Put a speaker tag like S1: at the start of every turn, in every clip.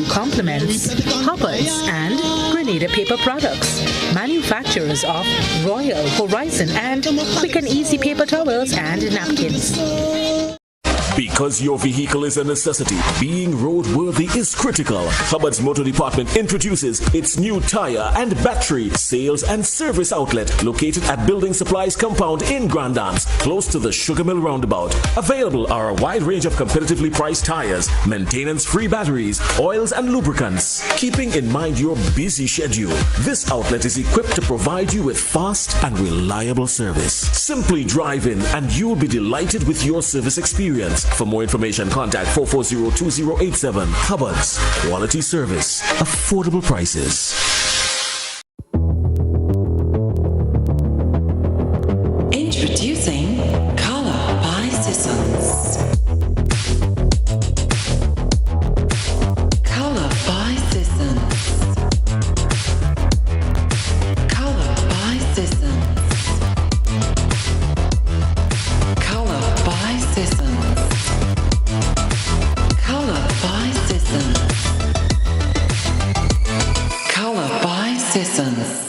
S1: compliments, hoppers, and Grenada paper products. Manufacturers of Royal, Horizon, and Quick and Easy paper towels and napkins.
S2: Because your vehicle is a necessity, being roadworthy is critical. Hubbard's Motor Department introduces its new tire and battery sales and service outlet located at Building Supplies Compound in Grand Anse, close to the Sugar Mill Roundabout. Available are a wide range of competitively priced tires, maintenance-free batteries, oils and lubricants. Keeping in mind your busy schedule, this outlet is equipped to provide you with fast and reliable service. Simply drive in and you'll be delighted with your service experience. For more information, contact 440-2087. Hubbard's, quality service, affordable prices.
S3: Introducing Color by Sissons. Color by Sissons. Color by Sissons. Color by Sissons. Color by Sissons. Color by Sissons.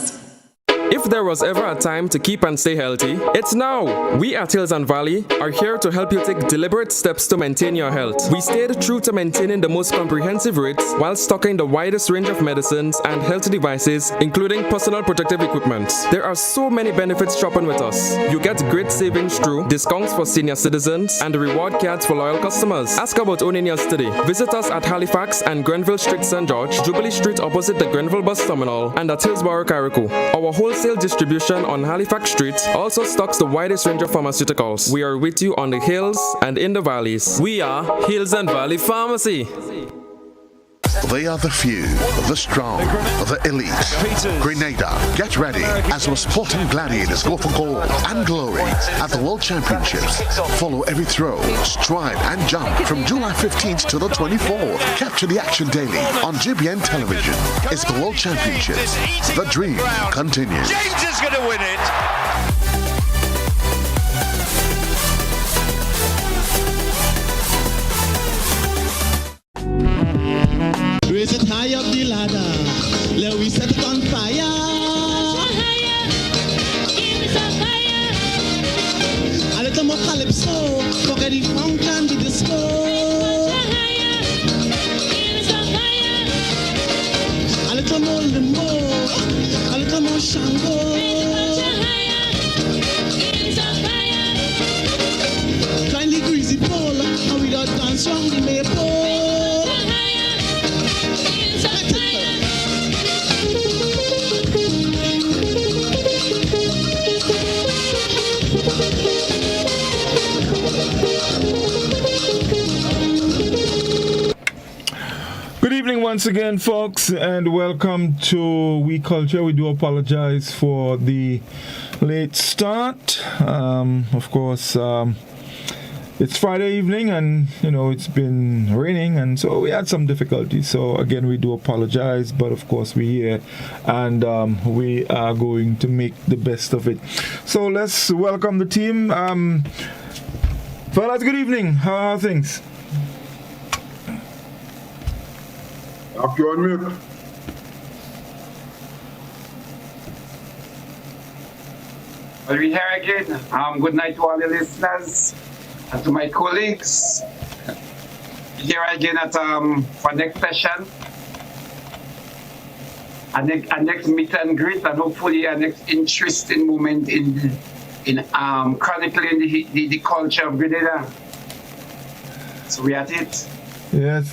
S4: If there was ever a time to keep and stay healthy, it's now! We at Hills and Valley are here to help you take deliberate steps to maintain your health. We stayed true to maintaining the most comprehensive rates while stocking the widest range of medicines and health devices, including personal protective equipment. There are so many benefits shopping with us. You get great savings through discounts for senior citizens and reward cards for loyal customers. Ask about owning yours today. Visit us at Halifax and Grenville Street, St. George, Jubilee Street opposite the Grenville Bus Terminal, and at Hillsborough, Carrico. Our wholesale distribution on Halifax Street also stocks the widest range of pharmaceuticals. We are with you on the hills and in the valleys. We are Hills and Valley Pharmacy.
S5: They are the few, the strong, the elite. Grenada, get ready as our sporting gladiators go for gold and glory at the World Championships. Follow every throw, stride and jump from July 15th to the 24th. Capture the action daily on GBN television. It's the World Championships. The dream continues.
S6: James is going to win it.
S7: Raise it high up the ladder. Let we set it on fire. Higher, give it a fire. A little more calypso. Forget the funk and the disco. Higher, give it a fire. A little more limbo. A little more shango. Higher, give it a fire. Kindly greasy pole. And we don't dance round the maple.
S8: Good evening once again, folks, and welcome to We Culture. We do apologize for the late start. Of course, it's Friday evening and, it's been raining, and so we had some difficulties. So, again, we do apologize, but, of course, we're here, and we are going to make the best of it. So, let's welcome the team. Fellas, good evening. How are things?
S9: Up you on mute.
S10: Well, we're here again. Good night to all the listeners and to my colleagues. Here again at for next session, a next meet and greet, and hopefully a next interesting moment in chronicling the culture of Grenada. So we at it.
S8: Yes.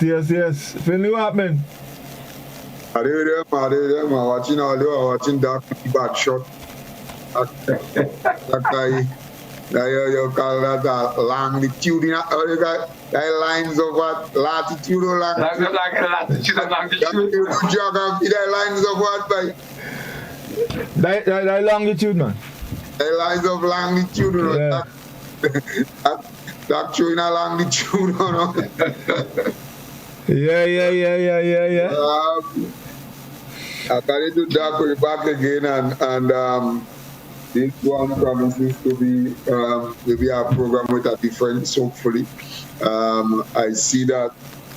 S8: Finley, what happened?
S9: I'm watching that bad shot. You call that longitudinal, lines of what? Latitude or longitude?
S10: Latitude and longitude.
S9: Geography, lines of what?
S8: That longitude, man.
S9: Lines of longitude,
S8: yeah.
S9: That showing a longitude,
S8: Yeah.
S9: According to that, we're back again, and this one promises to be maybe a program with a difference, hopefully. I see that,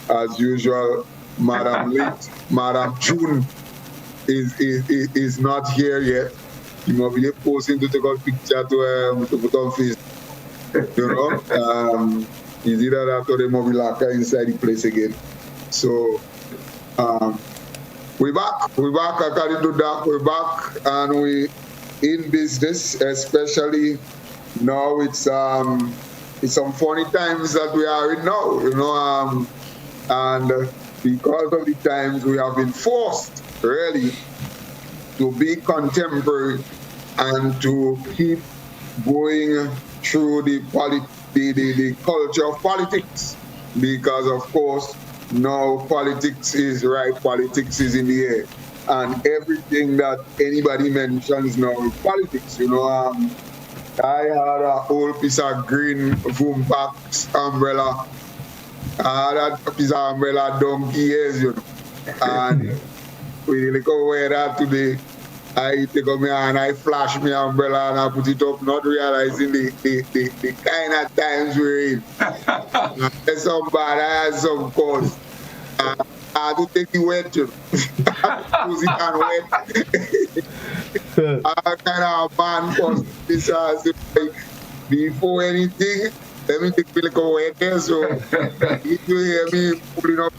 S9: as usual, Madam June is not here yet. You must be posting to take a picture to put on Facebook. You know, is either that or they must be locked inside the place again. So we're back. According to that, we're back and we in business, especially now. It's some funny times that we are in now, you know, and because of the times we have been forced really to be contemporary and to keep going through the culture of politics, because of course now politics is right, politics is in the air, and everything that anybody mentions now is politics, you know. I had a whole piece of green Vumpax umbrella. I had a piece of umbrella donkey years, you know. And we look over that today. I take up my hand, I flash my umbrella and I put it up, not realizing the kind of times we're in. There's some bad, I had some cause. I had to take the wet, you know. Use it and wet. I kind of man cause this before anything, let me take a little wet there. So if you hear me pulling up,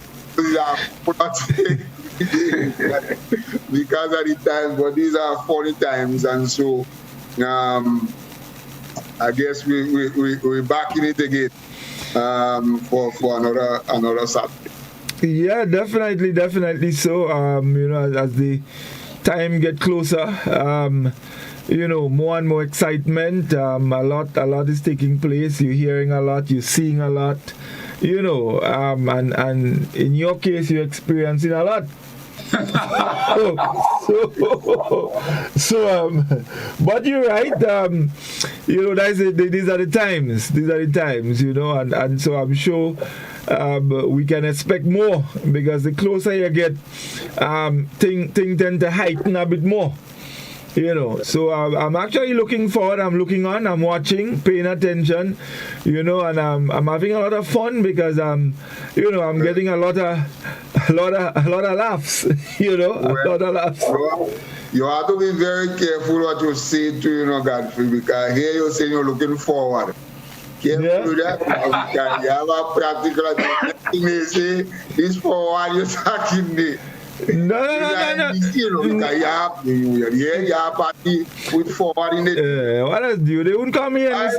S9: because of the times, but these are funny times, and so I guess we're back in it again for another Saturday.
S8: Yeah, definitely so. You know, as the time get closer, you know, more and more excitement. A lot is taking place. You're hearing a lot. You're seeing a lot. You know, and in your case, you're experiencing a lot. But you're right. You know, these are the times. These are the times. You know, and so I'm sure we can expect more, because the closer you get, things tend to heighten a bit more. You know, so I'm actually looking forward. I'm looking on. I'm watching, paying attention. You know, and I'm having a lot of fun because you know, I'm getting a lot of laughs. You know, a lot of laughs.
S9: You have to be very careful what you say to, you know, Godfrey, because here you're saying you're looking forward. Careful with that, because you have a practical thing. They say this forward you're talking me.
S8: No.
S9: You have party with forward in it.
S8: What else do? They wouldn't come here and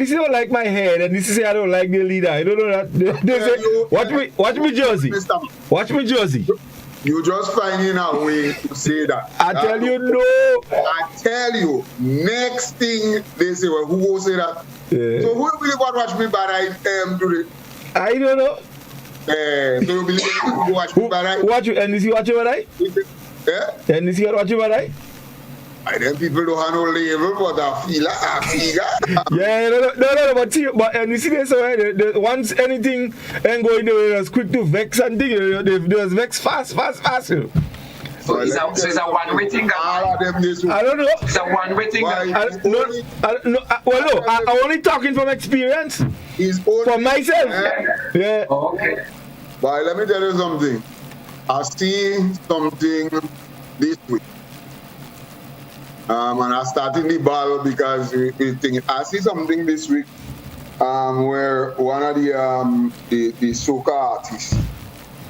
S8: this don't like my head, and this is say I don't like the leader. I don't know that. They say, watch me jersey. Watch me jersey.
S9: You just finding a way to say that.
S8: I tell you, no.
S9: I tell you, next thing they say, well, who will say that? Yeah. So who will watch me bad I today?
S8: I don't know.
S9: So you believe you watch me bad I?
S8: Watch you, and you see watch you bad I?
S9: Yeah.
S8: And you see watch you bad I?
S9: I them people don't have no label, but I feel like
S8: Yeah, no, but and you see this, once anything ain't going the way, it's quick to vex and thing, they just vex fast. You know.
S10: So it's a one-way thing.
S9: All of them
S8: I don't know.
S10: It's a one-way thing.
S8: I'm only talking from experience. For myself. Yeah.
S10: Oh, okay.
S9: But let me tell you something. I see something this week. And I started the ball because we think I see something this week where one of the soca artists,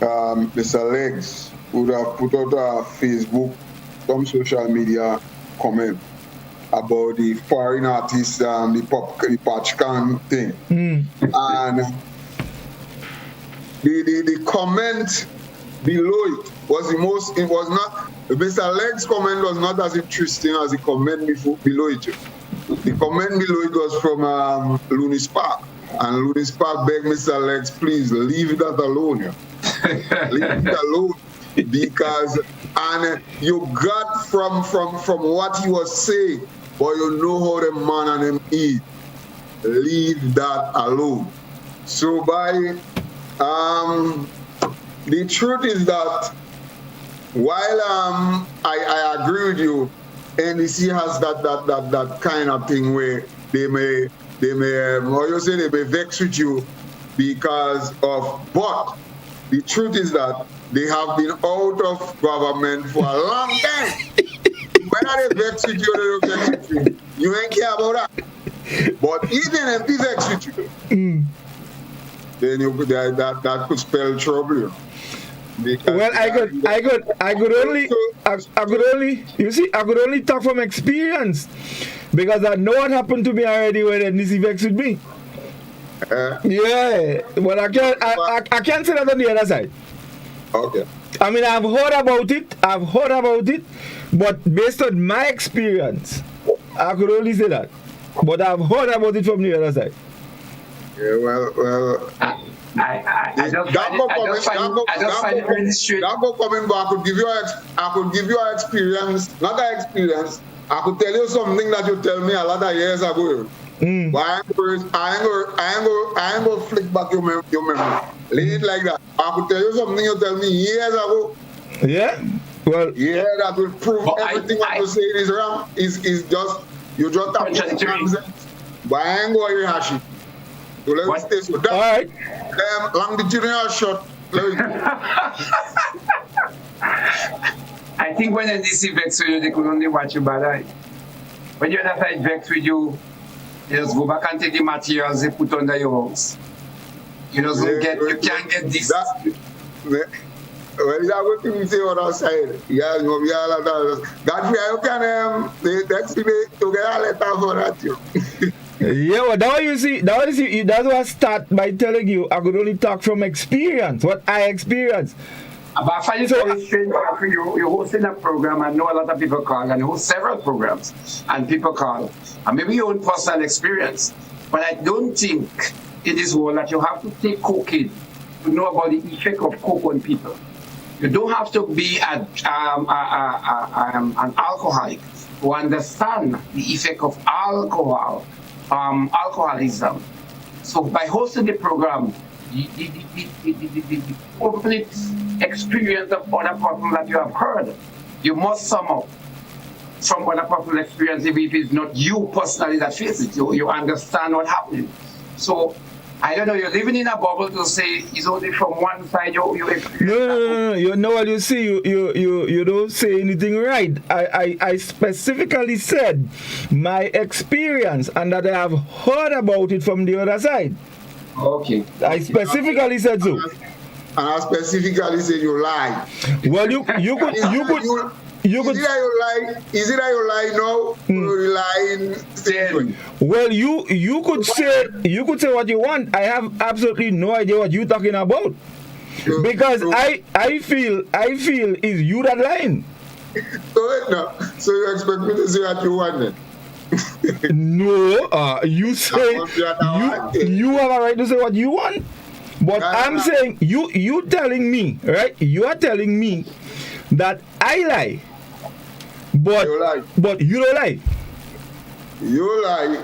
S9: Mr. Legs, would have put out a Facebook, some social media comment about the foreign artists and the Patchcan thing. And the comment below it was not, Mr. Leg's comment was not as interesting as the comment below it. The comment below it was from Looney Spark. And Looney Spark begged Mr. Legs, please leave that alone. Leave it alone. Because, and you got from what he was saying, but you know how the man and him eat. Leave that alone. So the truth is that while I agree with you, NDC has that kind of thing where they may how you say, they may vex with you because of, but the truth is that they have been out of government for a long time. Whether they vex with you or they don't vex with you, you ain't care about that. But even if they vex with you, then that could spell trouble. You know.
S8: Well, I could only talk from experience because I know what happened to me already when Nisi vexed with me. Yeah, but I can't say that on the other side.
S9: Okay.
S8: I mean, I've heard about it, but based on my experience, I could only say that. But I've heard about it from the other side.
S9: Yeah, well.
S10: I don't find it really straight.
S9: That go coming back. I could give you an experience, not an experience. I could tell you something that you tell me a lot of years ago. But I ain't gonna flick back your memory. Leave it like that. I could tell you something you tell me years ago.
S8: Yeah. Well.
S9: Yeah, that will prove everything what you say is wrong. Is just you just have to. But I ain't gonna rehash it. So let's stay so that.
S8: All right.
S9: Long the junior shot.
S10: I think when NDC vex with you, they could only watch you bad eye. When the other side vex with you, they just go back and take the materials they put under your house. You just don't you can't get this.
S9: Well, that's what you say on our side. Yeah, you know, we are like that. Godfrey, you can next day to get a letter for that too.
S8: Yeah, well, that's what I start by telling you. I could only talk from experience, what I experienced.
S10: But I find it very strange for you're hosting a program. I know a lot of people call and host several programs, and people call, and maybe your own personal experience. But I don't think in this world that you have to take cocaine to know about the effect of coke on people. You don't have to be an alcoholic to understand the effect of alcoholism. So by hosting the program, the complete experience of other people that you have heard, you must sum up from other people's experience, even if it's not you personally that face it. You understand what happened. So I don't know, you're living in a bubble to say it's only from one side you experience.
S8: No. You know what you see, you don't say anything right. I specifically said my experience and that I have heard about it from the other side.
S10: Okay.
S8: I specifically said so.
S9: And I specifically said you lie.
S8: Well, you could.
S9: Is it that you lie now or you lie in
S8: Well, you could say what you want. I have absolutely no idea what you're talking about. Because I feel is you that lying.
S9: So you expect me to say what you want then?
S8: No, you say you have a right to say what you want. But I'm saying you telling me, right? You are telling me that I lie. But you don't lie.
S9: You lie.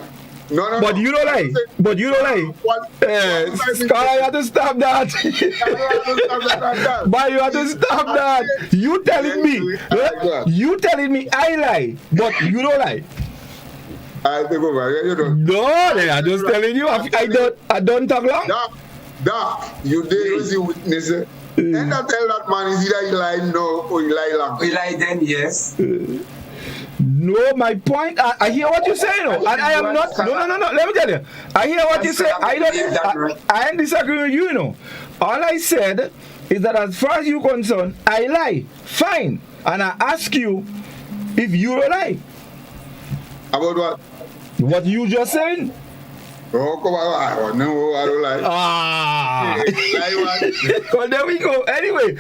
S9: No.
S8: But you don't lie. But you don't lie. Scholar, you have to stop that. But you have to stop that. You telling me. You telling me I lie. But you don't lie.
S9: I think over. You don't.
S8: No, I'm just telling you. I don't talk long.
S9: Doc, you did with the witness. And I tell that man is either he lie now or he lie long.
S10: He lie then, yes.
S8: No, my point. I hear what you say, no, and I am not. No. Let me tell you. I hear what you say. I am disagreeing with you, no. All I said is that as far as you're concerned, I lie. Fine, and I ask you if you don't lie.
S9: About what?
S8: What you just saying?
S9: Oh, come on. No, I don't lie.
S8: Well, there we go. Anyway,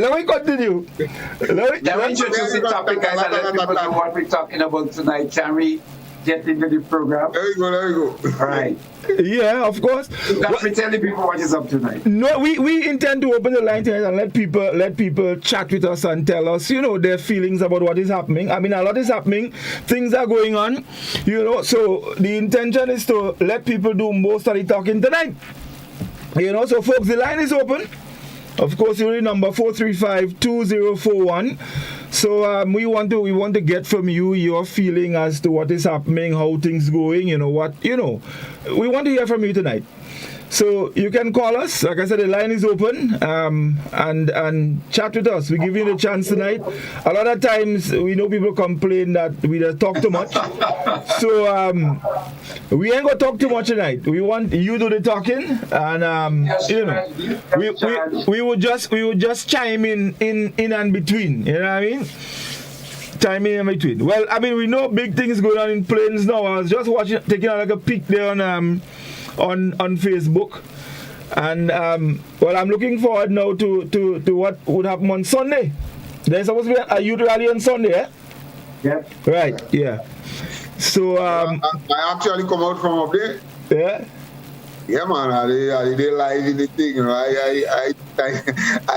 S8: let me continue.
S10: Let me introduce the topic, guys, and let people know what we're talking about tonight. Can we get into the program?
S9: There you go.
S10: All right.
S8: Yeah, of course.
S10: Godfrey, tell the people what is up tonight.
S8: No, we intend to open the line tonight and let people chat with us and tell us, their feelings about what is happening. I mean, a lot is happening. Things are going on, So the intention is to let people do most of the talking tonight. So folks, the line is open. Of course, your number 435-2041. So we want to get from you your feeling as to what is happening, how things going. We want to hear from you tonight. So you can call us. Like I said, the line is open, and chat with us. We give you the chance tonight. A lot of times we know people complain that we just talk too much. So we ain't gonna talk too much tonight. We want you to do the talking, and we would just chime in and between. You know what I mean? Chime in between. Well, I mean, we know big things going on in Plains now. I was just taking like a peek there on Facebook, and well, I'm looking forward now to what would happen on Sunday. There's supposed to be a youth rally on Sunday, eh?
S9: Yeah.
S8: Right. Yeah. So
S9: I actually come out from up there.
S8: Yeah.
S9: Yeah, man. I did live in the thing, you know. I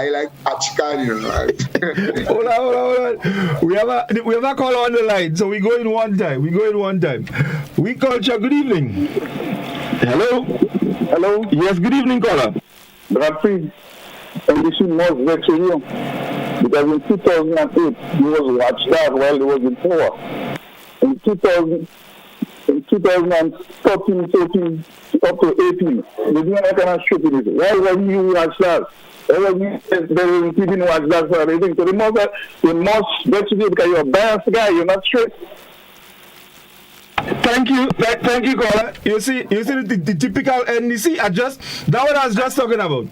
S9: like Achkan, you know.
S8: Hold on. We have a caller on the line, so we go in one time. We culture. Good evening. Hello. Yes. Good evening, caller.
S6: Godfrey, and this is most vexing you because in 2008 he was watchdog while he was in power. In 2013, 14, up to 18, they didn't have kind of stupidity. Why wasn't you watchdog? Why wasn't you keeping watchdog for everything? So the most vexing you because you're a biased guy, you're not straight.
S8: Thank you, caller. You see the typical NDC. That what I was just talking about.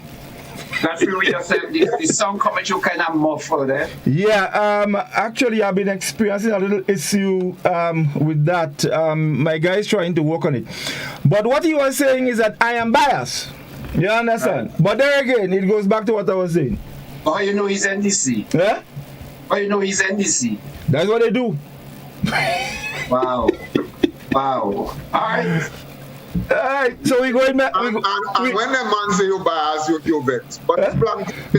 S10: That's what we just said. The sound coming you kind of muffled, eh?
S8: Yeah. Actually, I've been experiencing a little issue with that. My guy is trying to work on it. But what he was saying is that I am biased. You understand? Right. But there again, it goes back to what I was saying.
S10: Oh, you know he's NDC.
S8: Yeah.
S10: Oh, you know he's NDC.
S8: That's what they do.
S10: Wow. All right.
S8: So we going back.
S9: And when the man say you bias, you vex. But it's blank
S8: vex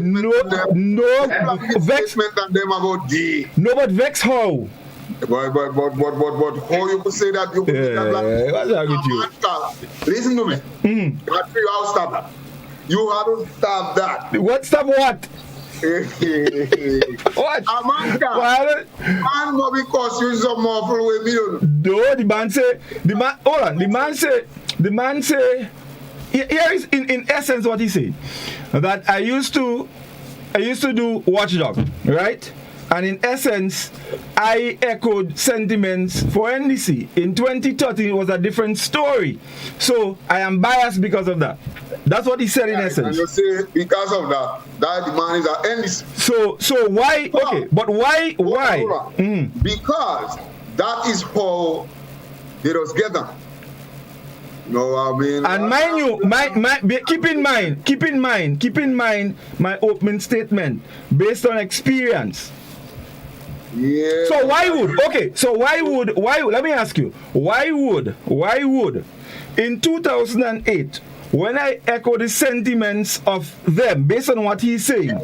S9: and them about D.
S8: No, but vex how?
S9: But how you could say that? You could say that
S8: what's wrong with you?
S9: Listen to me. Godfrey, I'll stop that. You have to stop that.
S8: What stop what?
S9: What? Amanda, man go because you some awful way me.
S8: No, the man say here is in essence what he said. That I used to do Watchdog, right? And in essence, I echoed sentiments for NDC. In 2013, it was a different story. So I am biased because of that. That's what he said in essence.
S9: And you say because of that the man is an NDC.
S8: So why? Okay, but why?
S9: Because that is how they was get them. No, I mean.
S8: And mind you, keep in mind my opening statement based on experience.
S9: Yeah.
S8: So why would let me ask you, why would in 2008 when I echo the sentiments of them based on what he's saying,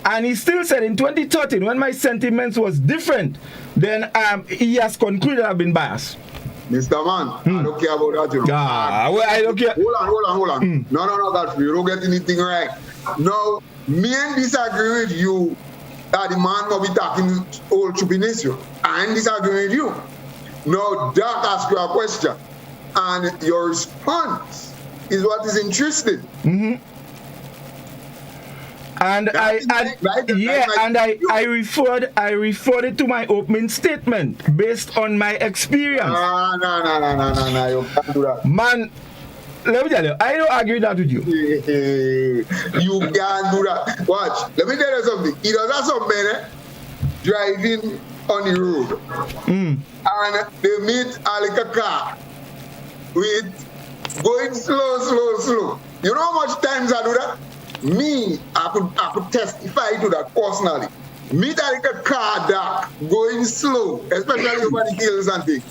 S8: and he still said in 2013 when my sentiments was different, then he has concluded I've been biased.
S9: Mr. Man, I don't care about that, you know.
S8: I don't care.
S9: Hold on. No, Godfrey, you don't get anything right. No, me and disagree with you that the man will be talking all stupidness. I disagree with you. No, Doc asked you a question, and your response is what is interesting.
S8: Mm-hmm. And I referred it to my opening statement based on my experience.
S9: No, you can't do that.
S8: Man, let me tell you, I don't agree that with you.
S9: You can't do that. Watch, let me tell you something. He does have some men driving on the road, and they meet a car with going slow. You know how much times I do that? Me, I could testify to that personally. Me that a car dark, going slow, especially over the hills and things.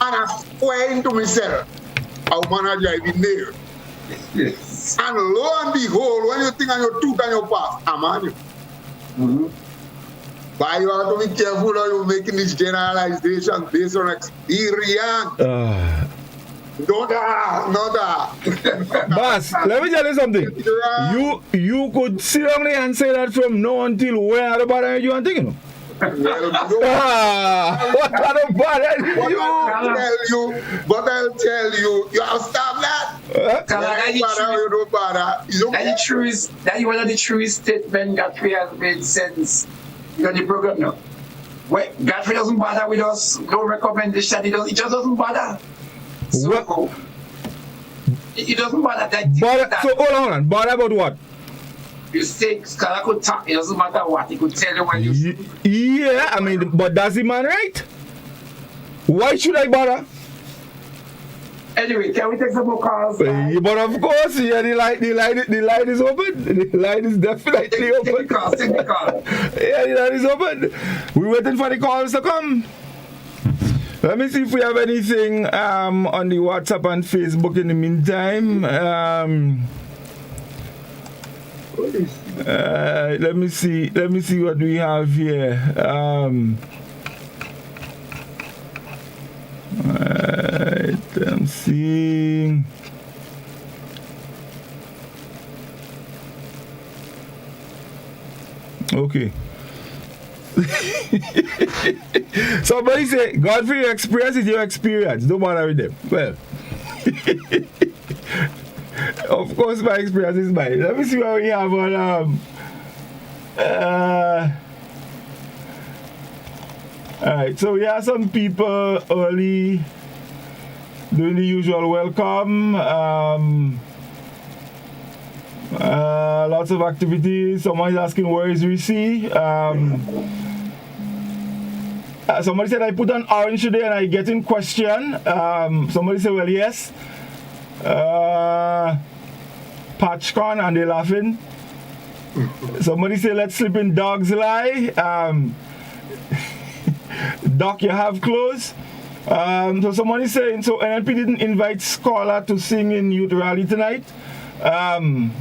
S9: And I swear into myself, how man are driving there. Yes. And lo and behold, when you think on your tooth and your path, I'm on you. Mm-hmm. But you have to be careful how you're making this generalization based on experience. No that.
S8: Boss, let me tell you something. You could sit down there and say that from now until where the bottom you are thinking. What kind of bother you?
S9: But I'll tell you, you have to stop that.
S10: That is one of the truest statements Godfrey has made since the program now. Well, Godfrey doesn't bother with us, no recommendation, he just doesn't bother. So, it doesn't bother that.
S8: So hold on, bother about what?
S10: You say Scholar could talk, it doesn't matter what, he could tell you when you
S8: Yeah, I mean, but does the man right? Why should I bother?
S10: Anyway, can we take some more calls?
S8: But of course, yeah, the light is open. The light is definitely open.
S10: Take the call.
S8: Yeah, the light is open. We're waiting for the calls to come. Let me see if we have anything on the WhatsApp and Facebook in the meantime. Let me see what we have here. I'm seeing. Okay. Somebody say, Godfrey, your experience is your experience. Don't bother with them. Well, of course, my experience is mine. Let me see what we have on. Alright, so we have some people early doing the usual welcome. Lots of activities. Someone is asking where is Reece. Somebody said I put on orange today and I get in question. Somebody said, well, yes. PatchCon and they're laughing. Somebody said, let's sleep in dog's lie. Doc, you have clothes. So somebody saying, so NLP didn't invite Scholar to sing in youth rally tonight. I'm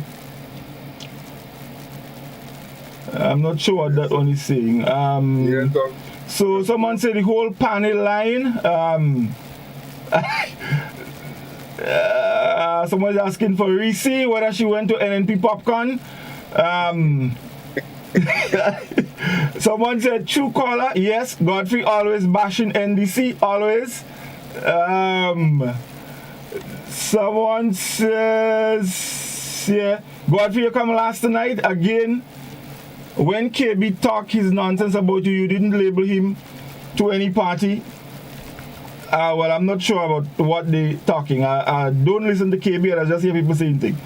S8: not sure what that one is saying. So someone said the whole panel line. Someone's asking for Reece, whether she went to NNP Popcorn. Someone said true caller. Yes, Godfrey always bashing NDC, always. Someone says, yeah, Godfrey, you come last night again. When KB talk his nonsense about you, you didn't label him to any party. Well, I'm not sure about what they're talking. I don't listen to KB, I just hear people saying things.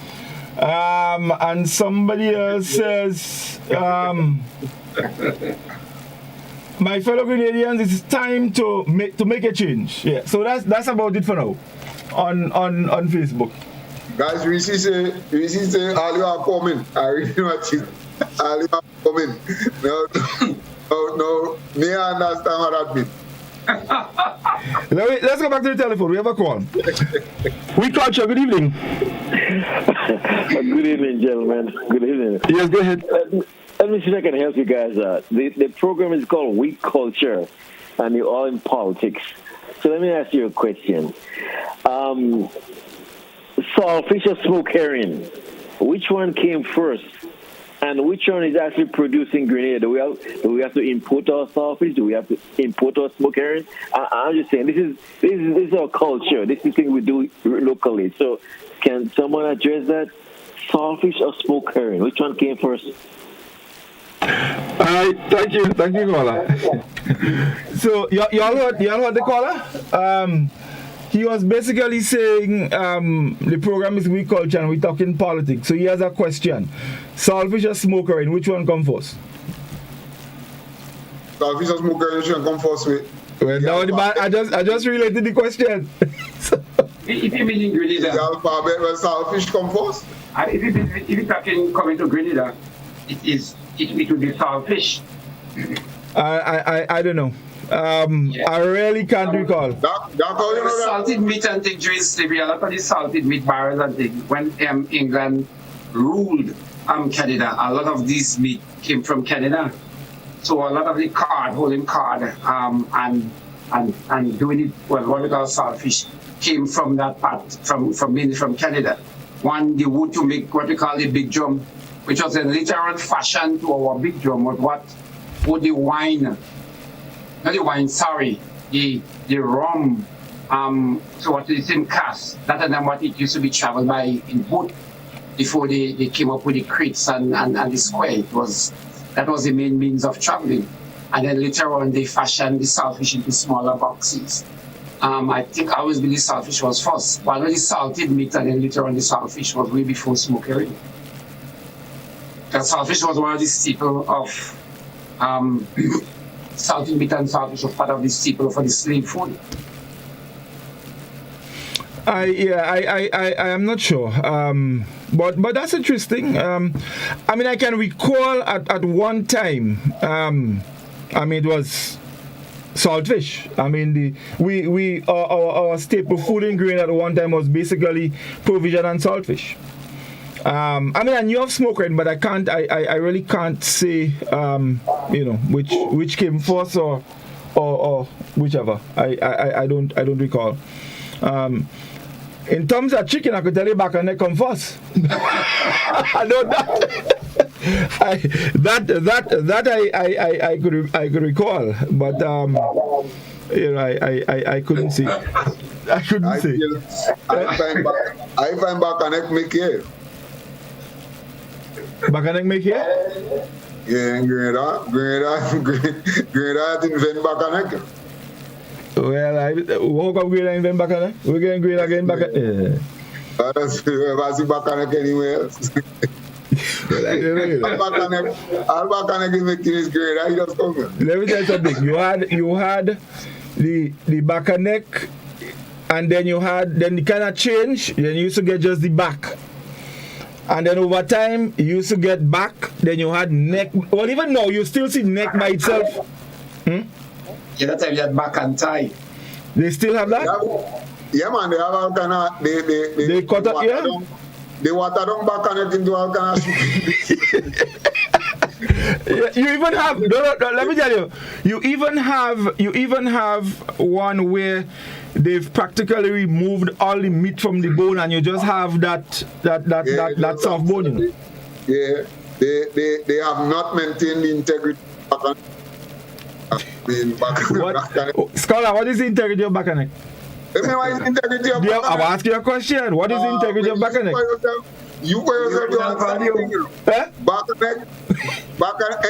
S8: And somebody else says, my fellow Grenadians, it's time to make a change. Yeah, so that's about it for now on Facebook.
S9: Guys, Reece say, all you are coming. I really want you. All you are coming. No, me understand what that means.
S8: Let's go back to the telephone. We have a call. We called you. Good evening.
S11: Good evening, gentlemen. Good evening.
S8: Yes, go ahead.
S11: Let me see if I can help you guys out. The program is called Weak Culture, and you're all in politics. So let me ask you a question. Saltfish or smoke herring? Which one came first? And which one is actually producing Grenada? Do we have to import our saltfish? Do we have to import our smoke herring? I'm just saying, this is our culture. This is thing we do locally. So can someone address that? Saltfish or smoke herring? Which one came first?
S8: Thank you, caller. So y'all heard the caller? He was basically saying the program is Weak Culture and we're talking politics. So he has a question. Saltfish or smoke herring, which one come first?
S9: Saltfish or smoke herring, which one come first?
S8: Well, now I just related the question.
S10: If you mean in Grenada,
S9: the alphabet where saltfish come first?
S10: If you're talking coming to Grenada, it will be saltfish.
S8: I don't know. I really can't recall.
S10: Salted meat and things during slavery, a lot of the salted meat barrels and things. When England ruled Canada, a lot of this meat came from Canada. So a lot of the holding cod, and doing it, well, what we call saltfish, came from that part, mainly from Canada. One, the wood to make what we call the big drum, which was a literal fashion to our big drum, was what put the wine, not the wine, sorry, the rum, so what is in cask. That and what it used to be traveled by in boat before they came up with the crates and the square. That was the main means of traveling. And then later on, they fashioned the saltfish into smaller boxes. I think I always believe saltfish was first. But only salted meat, and then later on, the saltfish was way before smoke herring. Because saltfish was one of the staple of salted meat, and saltfish was part of the staple for the slave food.
S8: I am not sure, but that's interesting. I mean, I can recall at one time. It was saltfish. I mean, our staple food ingredient at one time was basically provision and saltfish. I knew of smoke herring, but I really can't say, which came first or whichever. I don't recall. In terms of chicken, I could tell you back and neck come first. I know that. I could recall, but I couldn't see. I
S9: find back and neck make here.
S8: Back and neck make here?
S9: Yeah, Grenada, invent back and neck.
S8: Well, I woke up green and then back on it. We're getting green again back on it.
S9: I see back on it anywhere else. I'll back on it make this green. I just come here.
S8: Let me tell you something. You had the back and neck, and then the kind of change. Then you used to get just the back. And then over time, you used to get back. Then you had neck. Well, even now, you still see neck by itself.
S10: Yeah, that time you had back and tie.
S8: They still have that?
S9: Yeah, man, they have all kind of...
S8: They cut up, yeah?
S9: They water down back and it into all kind of...
S8: You even have... No, let me tell you. You even have one where they've practically removed all the meat from the bone and you just have that soft bone.
S9: Yeah, they have not maintained the integrity of
S8: Scholar, what is the integrity of back and neck? I'm asking you a question. What is the integrity of back and neck?
S9: You back and neck.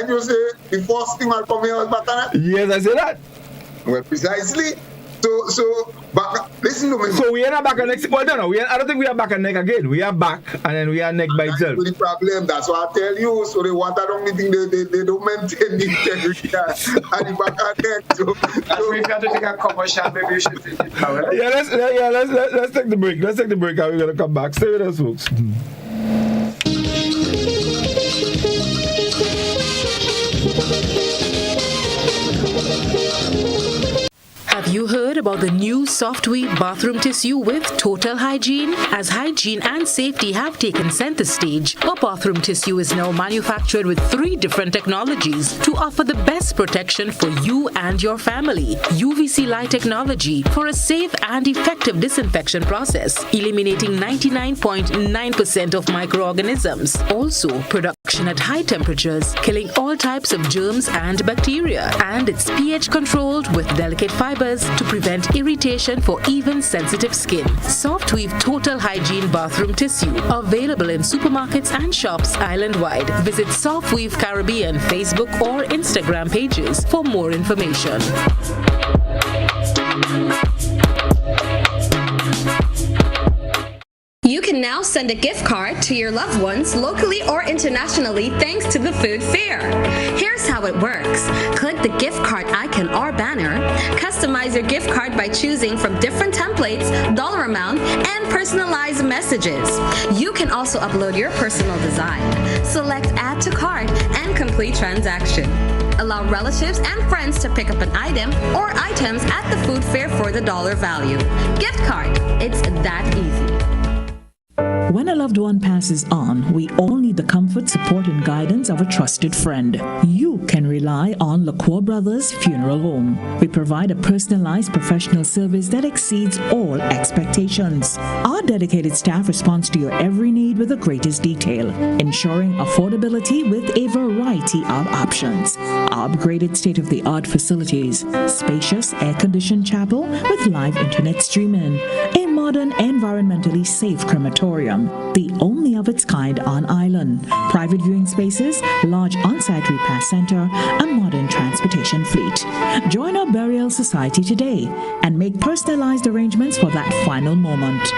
S9: And you say the first thing I'll come here was back and neck?
S8: Yes, I say that.
S9: Well, precisely. So listen to me.
S8: So we are not back and neck. Well, no. I don't think we are back and neck again. We are back and then we are neck by itself.
S9: That's the problem. That's what I tell you. So the water don't think they don't maintain the integrity and the back and neck. So
S10: if you have to take a commercial, maybe you should take it now. Right?
S8: Let's take the break. Let's take the break and we're gonna come back. Stay with us, folks.
S1: Have you heard about the new Soft Weave bathroom tissue with total hygiene? As hygiene and safety have taken center stage, our bathroom tissue is now manufactured with 3 different technologies to offer the best protection for you and your family. UVC light technology for a safe and effective disinfection process, eliminating 99.9% of microorganisms. Also, production at high temperatures, killing all types of germs and bacteria. And it's pH controlled with delicate fibers to prevent irritation for even sensitive skin. Soft Weave Total Hygiene Bathroom Tissue. Available in supermarkets and shops island-wide. Visit Soft Weave Caribbean Facebook or Instagram pages for more information.
S12: You can now send a gift card to your loved ones locally or internationally thanks to the food fair. Here's how it works. Click the gift card icon or banner. Customize your gift card by choosing from different templates, dollar amount, and personalized messages. You can also upload your personal design. Select Add to Cart and complete transaction. Allow relatives and friends to pick up an item or items at the food fair for the dollar value. Gift card. It's that easy.
S13: When a loved one passes on, we all need the comfort, support, and guidance of a trusted friend. You can rely on LaCour Brothers Funeral Home. We provide a personalized professional service that exceeds all expectations. Our dedicated staff responds to your every need with the greatest detail, ensuring affordability with a variety of options. Our upgraded state-of-the-art facilities, spacious air-conditioned chapel with live internet streaming, a modern, environmentally safe crematorium, the only of its kind on island, private viewing spaces, large on-site repast center, a modern transportation fleet. Join our burial society today and make personalized arrangements for that final moment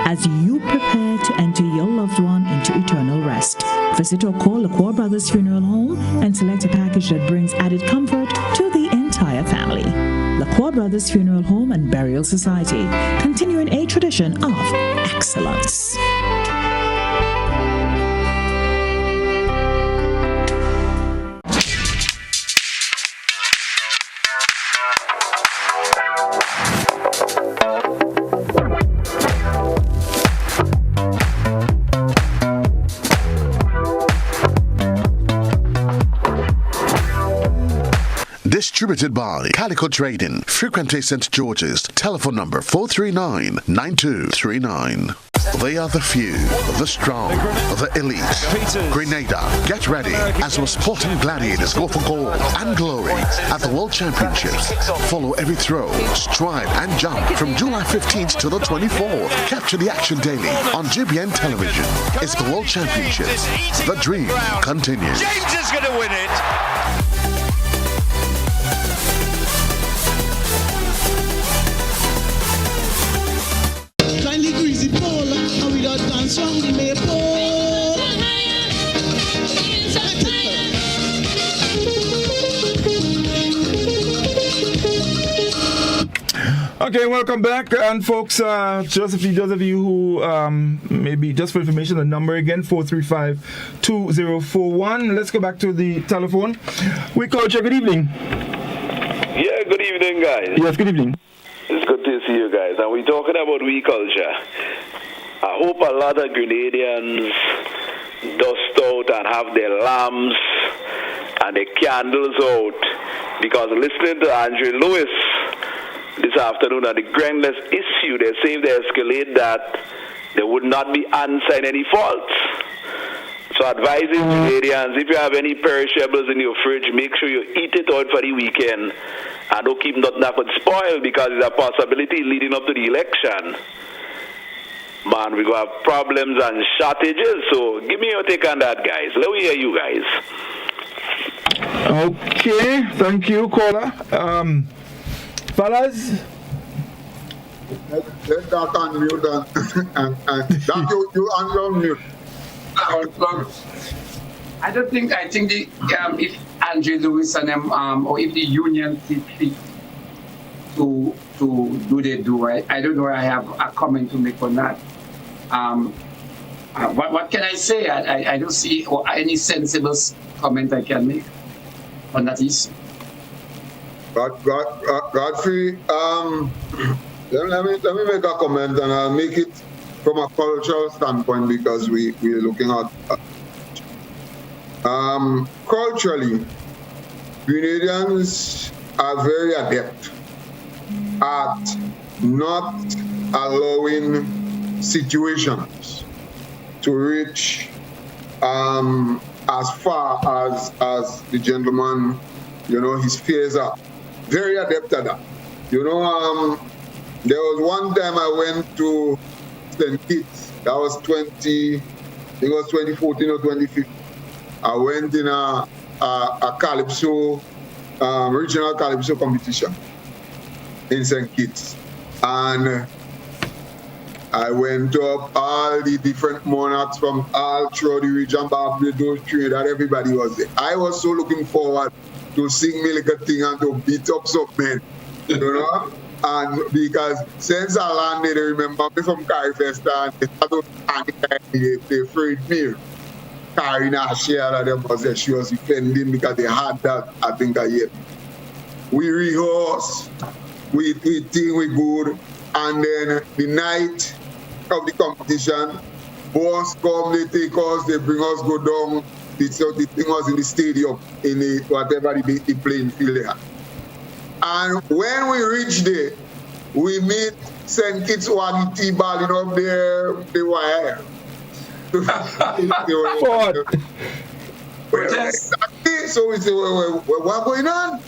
S13: as you prepare to enter your loved one into eternal rest. Visit or call LaCour Brothers Funeral Home and select a package that brings added comfort to the entire family. LaCour Brothers Funeral Home and Burial Society, continuing a tradition of excellence.
S5: Distributed by Calico Trading, Frequency St. George's, telephone number 439-9239. They are the few, the strong, the elite. Grenada, get ready as our sporting gladiators go for gold and glory at the World Championships. Follow every throw, stride and jump from July 15th to the 24th. Capture the action daily on GBN television. It's the World Championships. The dream continues.
S14: James is going to win it.
S7: Strong the maple.
S8: Okay, welcome back, and folks, just for those of you who maybe just for information, the number again 435-2041. Let's go back to the telephone. We call you. Good evening.
S15: Yeah, good evening, guys.
S8: Yes, good evening.
S15: It's good to see you guys. And we're talking about we culture. I hope a lot of Grenadians dust out and have their lamps and their candles out, because listening to Andre Lewis this afternoon on the Grandless issue, they say if they escalate that, there would not be answer in any faults. So advising Grenadians, if you have any perishables in your fridge, make sure you eat it out for the weekend and don't keep nothing that could spoil, because there's a possibility leading up to the election. Man, we're going to have problems and shortages. So give me your take on that, guys. Let me hear you guys.
S8: Okay, thank you, caller. Fellas?
S9: Let that unmute and that you unmute.
S10: I think the if Andre Lewis and them or if the union see fit to do they do, I don't know. I have a comment to make on that. What can I say? I don't see any sensible comment I can make on that issue.
S9: Godfrey, let me make a comment, and I'll make it from a cultural standpoint, because we're looking at culturally, Grenadians are very adept at not allowing situations to reach as far as the gentleman, his fears are. Very adept at that. There was one time I went to St. Kitts. That was 2014 or 2015. I went in a Calypso, regional Calypso competition in St. Kitts. And I went up all the different monarchs from all throughout the region, Barbados, Trinidad, everybody was there. I was so looking forward to sing me like a thing and to beat up some men, and because since I landed, they remember me from Carifesta, and they started panic, they afraid me. Karina Sheila, them was there, she was defending because they had that, I think, a year. We rehearse, we think we good, and then the night of the competition, boss come, they take us, they bring us, go down, they bring us in the stadium, in the whatever the playing field they have. And when we reach there, we meet St. Kitts Wagiti balling up there, the wire. So we say, what's going on?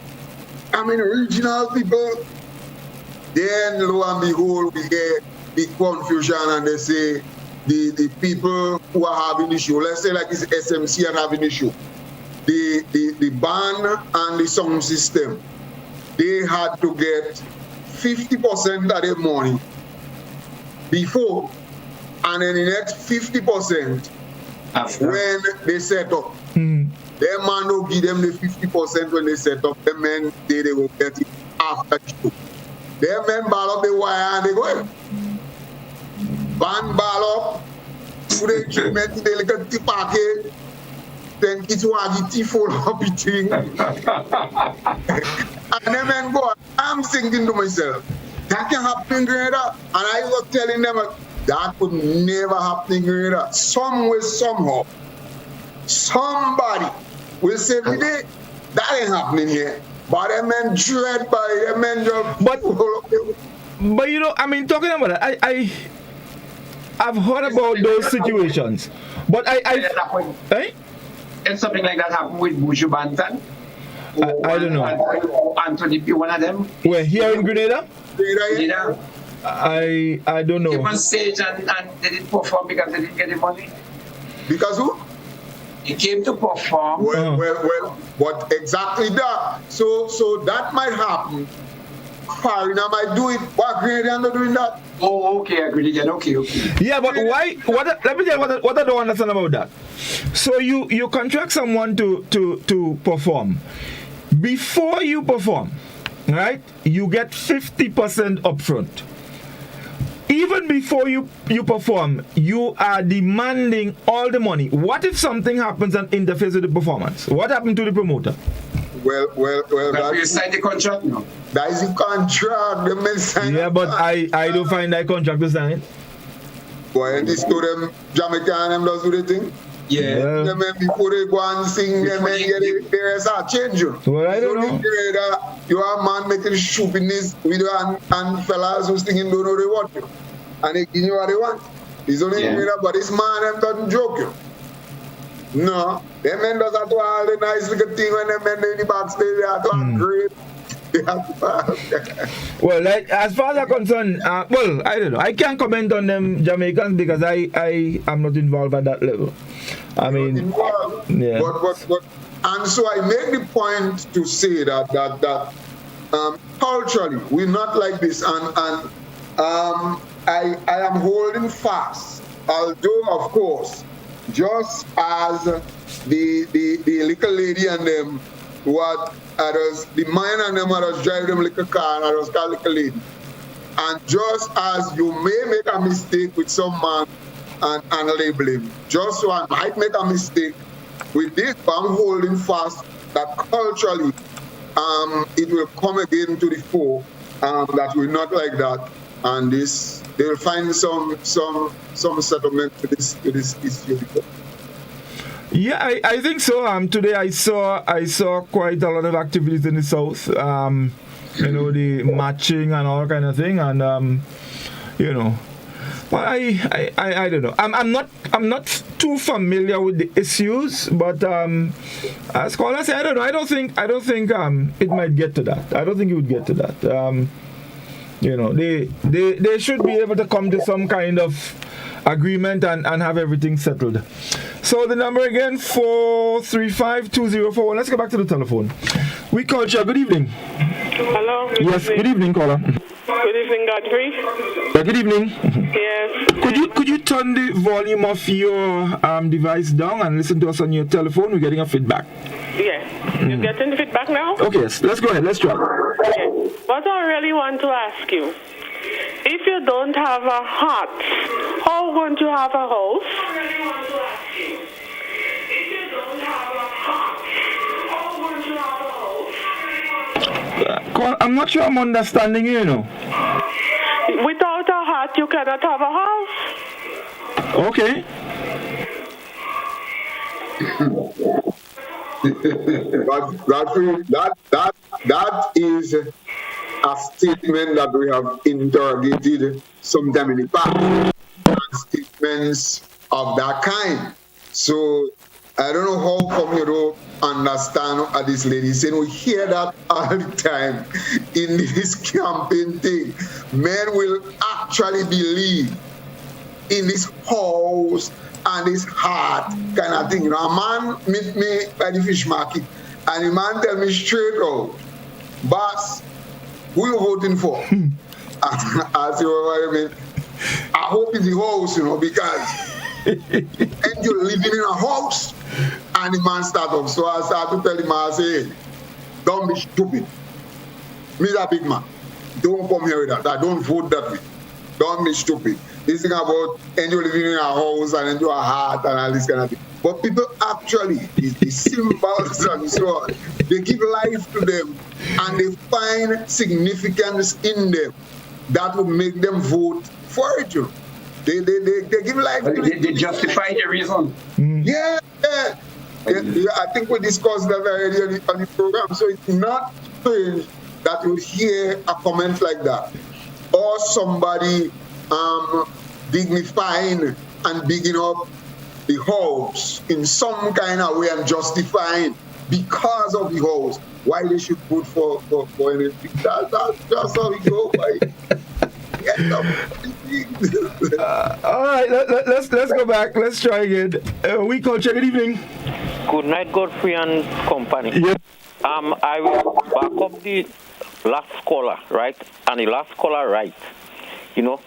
S9: I mean, regional people. Then, lo and behold, we get big confusion, and they say the people who are having issue, let's say like it's SMC are having issue, the band and the sound system, they had to get 50% of their money before, and then the next 50% when they set up. Their man will give them the 50% when they set up. The men, they will get it after the show. Their men ball up the wire and they go, band ball up, put the equipment in the little tea packet, then it's one tea full of the thing. And the men go, I'm thinking to myself, that can happen in Grenada. And I was telling them, that could never happen in Grenada. Somewhere, somehow, somebody will say, that ain't happening here. But them men dread by them men just.
S8: But you know, I mean, talking about that, I've heard about those situations. But
S10: and something like that happened with Buju Banton.
S8: I don't know.
S10: Anthony P, one of them.
S8: Where, here in Grenada?
S10: Grenada.
S8: I don't know.
S10: Came on stage and they didn't perform because they didn't get the money.
S9: Because who?
S10: He came to perform.
S9: Well, what exactly that? So that might happen. Farina might do it. What Grenada not doing that?
S10: Oh, okay, I agree again. Okay.
S8: Yeah, but why? Let me tell you what I don't understand about that. So you contract someone to perform. Before you perform, right? You get 50% upfront. Even before you perform, you are demanding all the money. What if something happens and interferes with the performance? What happened to the promoter?
S9: Well.
S10: You signed the contract now.
S9: That is the contract. The men sign.
S8: Yeah, but I don't find that contract to sign.
S9: Boy, and this to them Jamaican and them does do the thing.
S10: Yeah.
S9: The men before they go and sing, the men get it. There is a change.
S8: Well, I don't know.
S9: You are a man making stupidness with you and fellas who singing don't know they want you. And they give you what they want. He's only doing that, but this man them doesn't joke you. No. Them men does that to all the nice little thing when them men in the backstage, they have to act great.
S8: Well, like, as far as I'm concerned, well, I don't know. I can't comment on them Jamaicans because I am not involved at that level. I mean, yeah.
S9: But and so I make the point to say that culturally we're not like this, and I am holding fast. Although, of course, just as the little lady and them what others, the mine and them others drive them like a car and others call like a lady. And just as you may make a mistake with some man and label him, just so I might make a mistake with this, but I'm holding fast that culturally it will come again to the fore, that we're not like that, and this they will find some settlement to this issue.
S8: Yeah, I think so. Today I saw quite a lot of activities in the south. You know, the matching and all kind of thing, and you know, but I don't know. I'm not too familiar with the issues, but as scholars say, I don't know. I don't think it might get to that. I don't think it would get to that. You know, they should be able to come to some kind of agreement and have everything settled. So the number again, 435-2041. Let's go back to the telephone. We called you. Good evening.
S14: Hello.
S8: Yes. Good evening, caller.
S14: Good evening, Godfrey.
S8: Good evening.
S14: Yes.
S8: Could you turn the volume of your device down and listen to us on your telephone? We're getting a feedback.
S14: Yes. You're getting the feedback now?
S8: Okay. Yes. Let's go ahead. Let's try.
S14: Okay. What I really want to ask you. If you don't have a heart, how would you have a house?
S8: I'm not sure I'm understanding you, you know.
S14: Without a heart, you cannot have a house.
S8: Okay.
S9: But Godfrey, that is a statement that we have interrogated sometime in the past. Statements of that kind. So I don't know how come you don't understand what this lady saying. We hear that all the time in this campaign thing. Men will actually believe in this house and this heart kind of thing. You know, a man meet me by the fish market and the man tell me straight out, boss, who you voting for? I say, what I mean? I hope it's the house, you know, because and you're living in a house and the man start up. So I start to tell him, I say, don't be stupid. Me that big man. Don't come here with that. I don't vote that way. Don't be stupid. This thing about and you're living in a house and into a heart and all this kind of thing. But people actually, the symbols and so on, they give life to them and they find significance in them that would make them vote for it. You know. They give life to it.
S10: They justify the reason.
S9: Yeah. I think we discussed that already on the program. So it's not strange that you hear a comment like that. Or somebody dignifying and bigging up the house in some kind of way and justifying because of the house why they should vote for anything. That's how it goes.
S8: All right, let's go back. Let's try again. We culture. Good evening.
S16: Good night, Godfrey and company.
S8: Yep.
S16: I will back up the last caller, right? And the last caller, right? You know,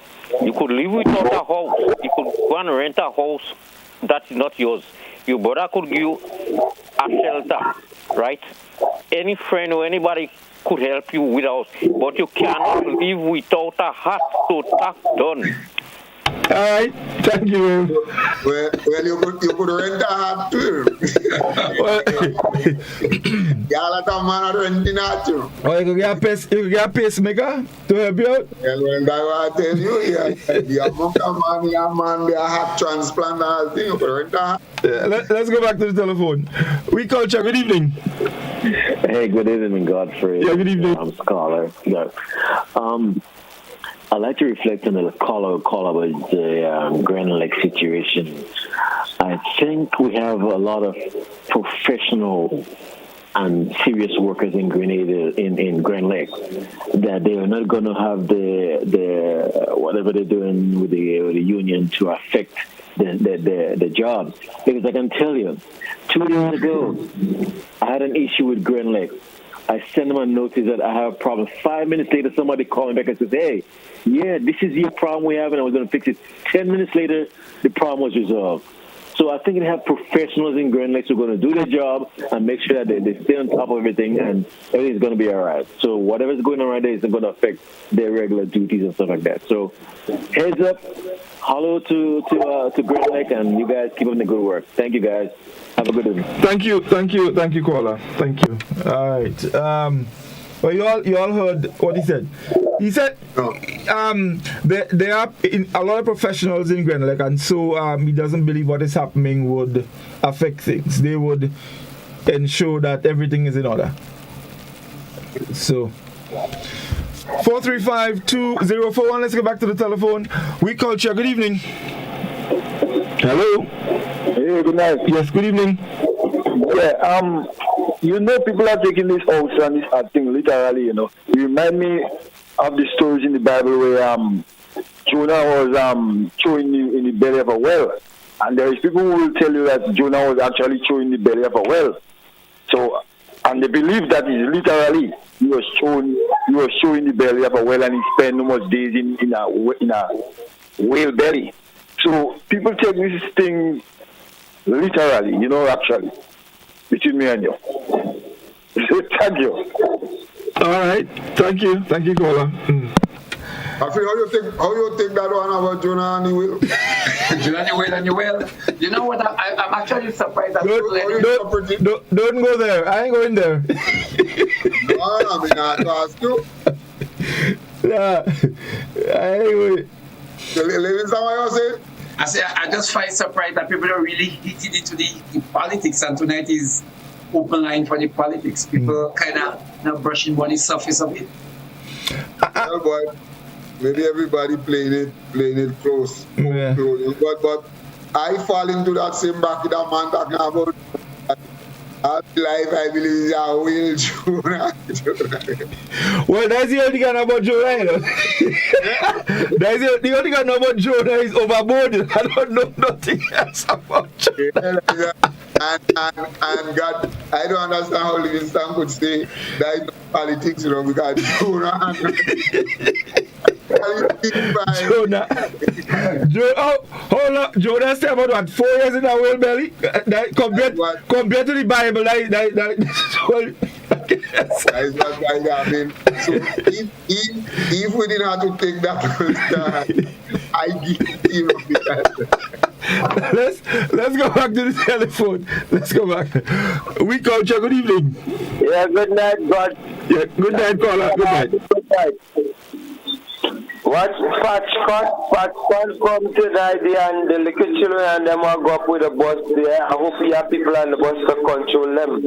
S16: you could live without a house. You could go and rent a house that is not yours. Your brother could give you a shelter, right? Any friend or anybody could help you with a house, but you cannot live without a hut to tack done.
S8: All right, thank you.
S9: Well, you could rent a hut too. Y'all at a man renting a too.
S8: Oh, you could get a pacemaker to help you out?
S9: Well, I tell you, the amount of man, they have transplant and thing, you could rent a hut.
S8: Let's go back to the telephone. We culture, good evening.
S11: Hey, good evening, Godfrey.
S8: Yeah, good evening.
S11: I'm Scholar. Yeah. I'd like to reflect on the call about the Grand Lake situation. I think we have a lot of professional and serious workers in Grenada, in Grand Lake, that they are not going to have the whatever they're doing with the union to affect the jobs. Because I can tell you, 2 days ago, I had an issue with Grand Lake. I sent them a notice that I have a problem. 5 minutes later, somebody called me back and says, hey, yeah, this is your problem we have, and I was going to fix it. 10 minutes later, the problem was resolved. So I think they have professionals in Grand Lakes who are going to do their job and make sure that they stay on top of everything, and everything's going to be all right. So whatever's going on right there isn't going to affect their regular duties and stuff like that. So heads up, hello to Grand Lake, and you guys keep up the good work. Thank you, guys. Have a good evening.
S8: Thank you, caller. Thank you. All right. Well, you all heard what he said. He said there are a lot of professionals in Grand Lake, and so he doesn't believe what is happening would affect things. They would ensure that everything is in order. So 435-2041. Let's go back to the telephone. We culture. Good evening. Hello.
S17: Hey, good night.
S8: Yes, good evening.
S17: Yeah, you know, people are taking this out and this acting literally, you know. You remind me of the stories in the Bible where Jonah was thrown in the belly of a well. And there is people who will tell you that Jonah was actually thrown in the belly of a well. So, and they believe that is literally he was thrown in the belly of a well, and he spent almost days in a whale belly. So people take this thing literally, you know, actually, between me and you. Thank you.
S8: All right. Thank you, caller.
S9: I feel how you think that one about Jonah and the whale?
S10: Jonah and the whale. You know what? I'm actually surprised.
S8: Don't go there. I ain't going there.
S9: No, I mean, I have to ask you.
S8: Yeah. Anyway.
S9: Livingston, what you say?
S10: I say I just find surprised that people are really heated into the politics, and tonight is open line for the politics. People kind of now brushing on the surface of it.
S9: Well, but maybe everybody playing it close.
S8: Yeah.
S9: But I fall into that same bracket that man talking about. Life, I believe, is a will, Jonah.
S8: Well, that's the only thing about Jonah, you know. That's the only thing about Jonah is overboard. I don't know nothing else about Jonah.
S9: And God, I don't understand how Livingston could say that is politics, you know, because Jonah. Jonah stayed about what, 4 years in a whale belly? Compared to the Bible, that is what I mean. So if we didn't have to take that, I give him
S8: Let's go back to the telephone. Let's go back. We culture, good evening.
S18: Yeah, good night, God.
S8: Yeah, good night, caller. Good night.
S18: Good night. What Patch come tonight and the little children and them will go up with the bus there. I hope you have people on the bus to control them.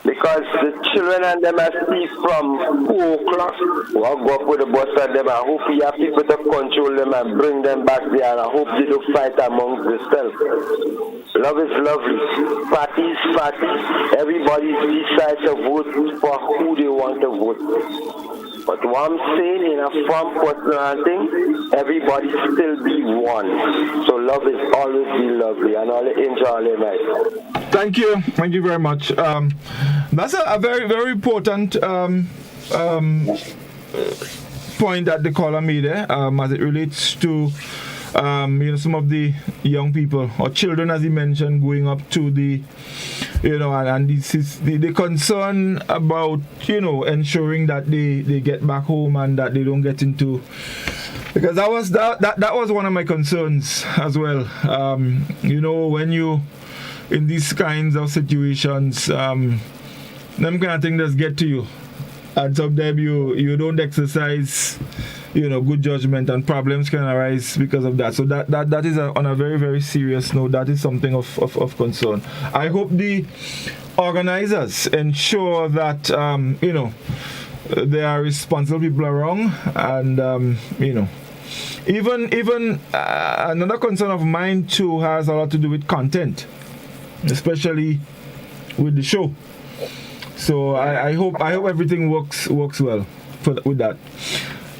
S18: Because the children and them are still from 4 o'clock. We'll go up with the bus and them. I hope you have people to control them and bring them back there. And I hope they don't fight amongst themselves. Love is lovely. Parties. Everybody decides to vote for who they want to vote. But what I'm saying in a firm personal thing, everybody still be one. So love is always be lovely, and all enjoy their night.
S8: Thank you very much. That's a very, very important point that the caller made there, as it relates to some of the young people or children, as he mentioned, going up to the, and this is the concern about, ensuring that they get back home and that they don't get into, because that was one of my concerns as well. When you in these kinds of situations, them kind of things just get to you, and sometimes you don't exercise good judgment, and problems can arise because of that. So that is on a very, very serious note. That is something of concern. I hope the organizers ensure that there are responsible people around, and even another concern of mine too has a lot to do with content, especially with the show. So I hope everything works well with that.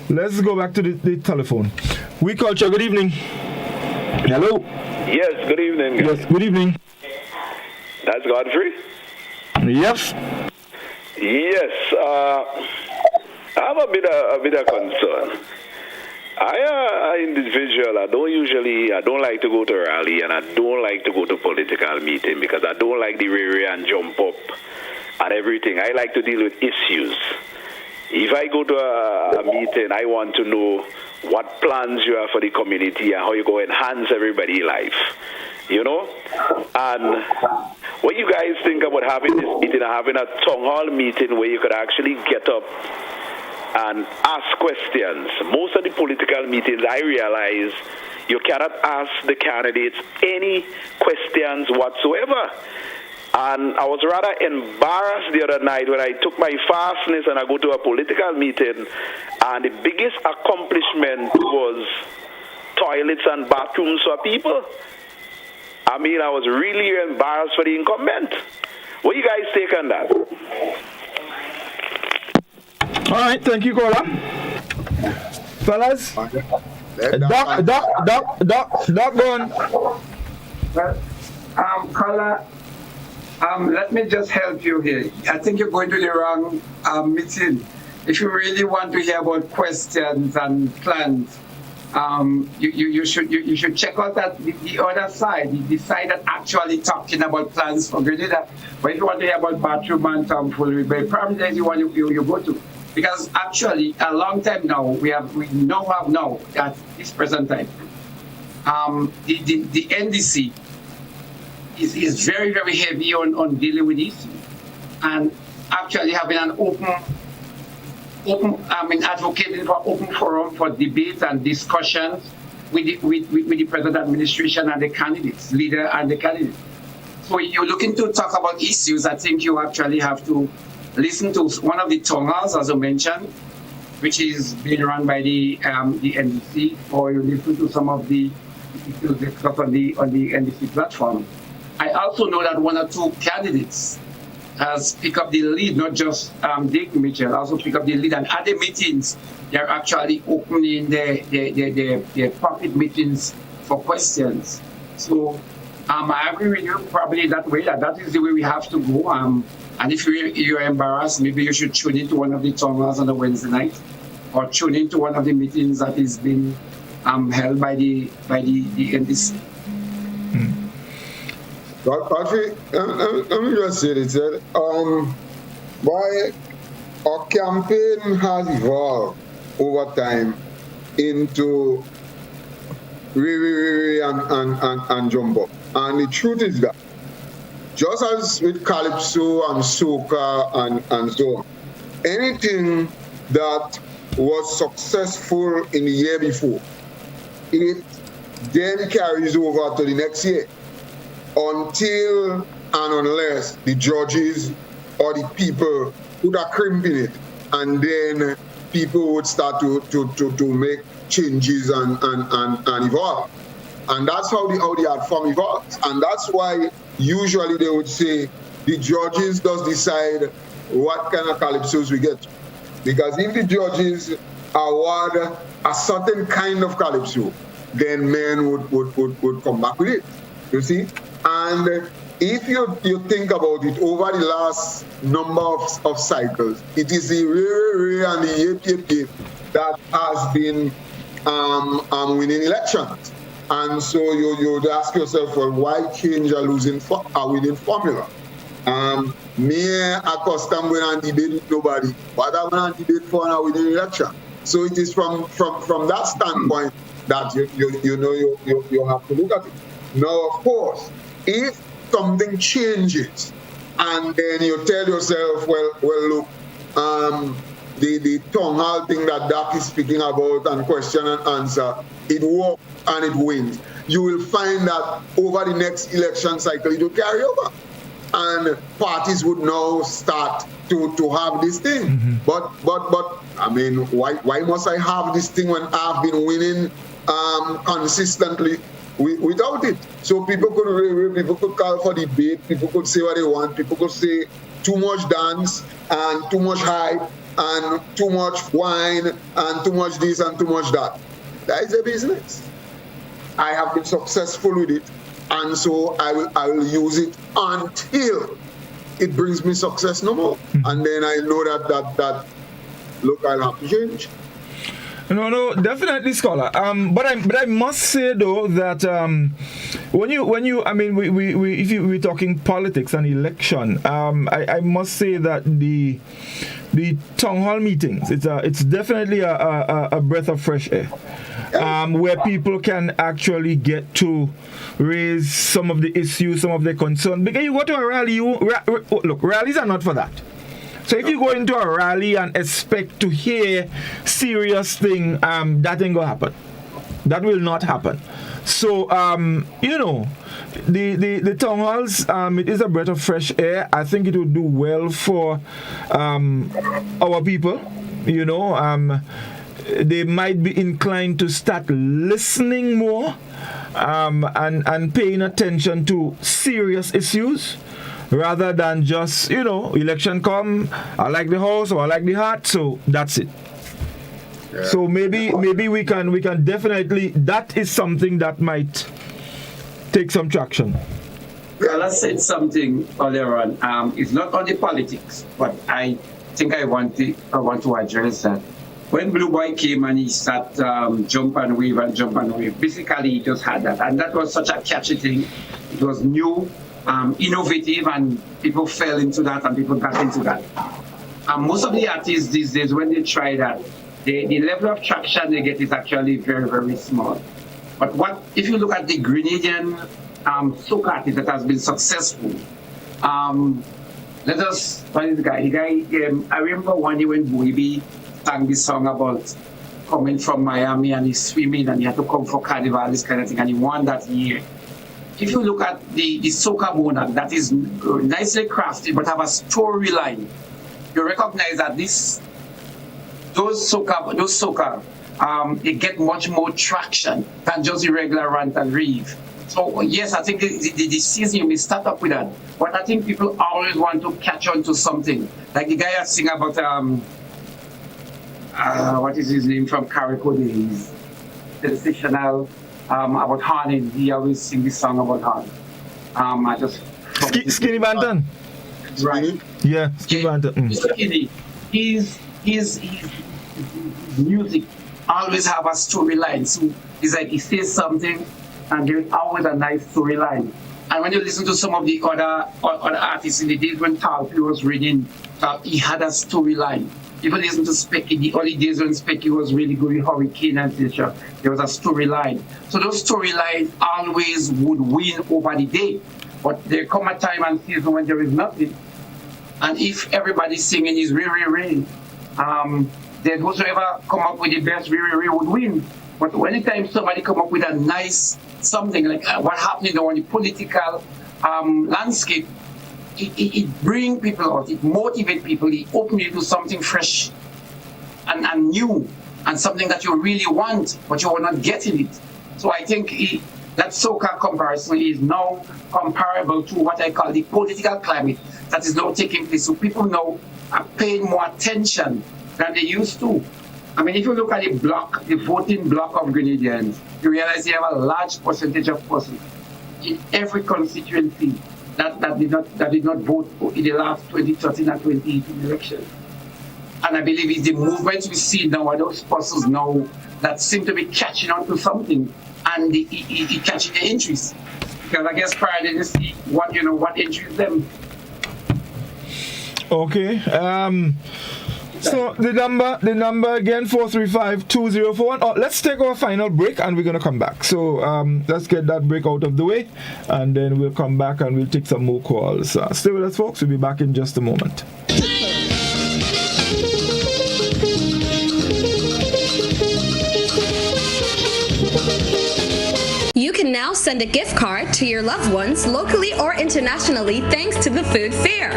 S8: Let's go back to the telephone. We culture, good evening. Hello.
S15: Yes, good evening.
S8: Yes, good evening.
S15: That's Godfrey?
S8: Yes.
S15: Yes, I have a bit of concern. I individual, I don't like to go to rally, and I don't like to go to political meeting, because I don't like the rah and jump up and everything. I like to deal with issues. If I go to a meeting, I want to know what plans you have for the community and how you go enhance everybody's life, And what you guys think about having this meeting, having a town hall meeting where you could actually get up and ask questions? Most of the political meetings, I realize, you cannot ask the candidates any questions whatsoever. And I was rather embarrassed the other night when I took my fastness and I go to a political meeting, and the biggest accomplishment was toilets and bathrooms for people. I mean, I was really embarrassed for the incumbent. What do you guys take on that?
S8: All right, thank you, caller. Fellas, Doc, go on.
S10: Caller, let me just help you here. I think you're going to the wrong meeting. If you really want to hear about questions and plans, you should check out the other side, the side that actually talking about plans for Grenada. But if you want to hear about bathroom and full probably there's the one you go to. Because actually, a long time now, we now have at this present time, the NDC is very, very heavy on dealing with this, and actually having an advocating for open forum for debate and discussions with the present administration and the candidates, leader and the candidates. So you're looking to talk about issues. I think you actually have to listen to one of the town halls, as I mentioned, which is being run by the NDC, or you listen to some of the issues discussed on the NDC platform. I also know that one or two candidates has picked up the lead, not just Dick Mitchell, also pick up the lead, and at the meetings, they're actually opening their public meetings for questions. So I agree with you probably that way, that is the way we have to go. And if you're embarrassed, maybe you should tune into one of the town halls on a Wednesday night, or tune into one of the meetings that is being held by the NDC.
S9: Godfrey, let me just say this. Why our campaign has evolved over time into and jumbo. And the truth is that just as with Calypso and Soca and so on, anything that was successful in the year before, it then carries over to the next year until and unless the judges or the people put a crimp in it, and then people would start to make changes and evolve. And that's how the art form evolves. And that's why usually they would say the judges does decide what kind of calypsos we get. Because if the judges award a certain kind of calypso, then men would come back with it. You see? And if you think about it, over the last number of cycles, it is the rare and the yep that has been winning elections. And so you'd ask yourself, well, why change a winning formula? Me, accustomed when I debate with nobody, but I'm going to debate for a winning election. So it is from that standpoint that you have to look at it. Now, of course, if something changes and then you tell yourself, well, look, the town hall thing that Doc is speaking about and question and answer, it works and it wins. You will find that over the next election cycle, it will carry over. And parties would now start to have this thing. Mm-hmm. But I mean, why must I have this thing when I've been winning consistently without it? So people could call for debate, people could say what they want, people could say too much dance and too much hype and too much wine and too much this and too much that. That is a business. I have been successful with it, and so I will use it until it brings me success no more. Mm-hmm. And then I know that look, I'll have to change.
S8: No, definitely, scholar. But I must say though that when you, I mean, if we're talking politics and election, I must say that the town hall meetings, it's definitely a breath of fresh air. Where people can actually get to raise some of the issues, some of their concerns. Because you go to a rally, look, rallies are not for that. So if you go into a rally and expect to hear serious thing, that ain't gonna happen. That will not happen. So the town halls, it is a breath of fresh air. I think it would do well for our people. They might be inclined to start listening more and paying attention to serious issues rather than just, election come, I like the house or I like the heart, so that's it. Yeah. So maybe we can definitely, that is something that might take some traction.
S10: Well, I said something earlier on. It's not only politics, but I think I want to address that. When Blue Boy came and he started jump and wave, basically he just had that. And that was such a catchy thing. It was new, innovative, and people fell into that and people got into that. And most of the artists these days, when they try that, the level of traction they get is actually very, very small. But if you look at the Grenadian soca artist that has been successful, what is the guy? I remember one day when Boy sang this song about coming from Miami and he's swimming and he had to come for carnival, this kind of thing, and he won that year. If you look at the soca monarch, that is nicely crafted but have a storyline, you recognize that those soca, it get much more traction than just the regular rant and rave. So yes, I think the season you may start up with that, but I think people always want to catch on to something. Like the guy I sing about what is his name from Carrico days, sensational about Harning. He always sing this song about Harning. I just
S8: Skinny Banton.
S10: Right.
S8: Yeah, Skinny Banton.
S10: Skinny. His music always have a storyline. So it's like he says something and there's always a nice storyline. And when you listen to some of the other artists in the days when Talpi was reading, he had a storyline. If you listen to Specky, the early days when Specky was really good with Hurricane and etc., there was a storyline. So those storylines always would win over the day. But there come a time and season when there is nothing. And if everybody's singing is re, then whosoever come up with the best re would win. But anytime somebody come up with a nice something, like what happened on the political landscape, it brings people out, it motivates people, it opens you to something fresh and new, and something that you really want, but you are not getting it. So I think that soca comparison is now comparable to what I call the political climate that is now taking place. So people now are paying more attention than they used to. I mean, if you look at the voting block of Grenadians, you realize they have a large percentage of persons in every constituency that did not vote in the last 2013 and 2018 elections. And I believe it's the movements we see now are those persons now that seem to be catching on to something and it catching their interest. Because I guess prior they just see what interests them.
S8: Okay. So the number again, 435-2041. Let's take our final break and we're going to come back. So let's get that break out of the way and then we'll come back and we'll take some more calls. Stay with us, folks. We'll be back in just a moment.
S12: You can now send a gift card to your loved ones locally or internationally thanks to the food fair.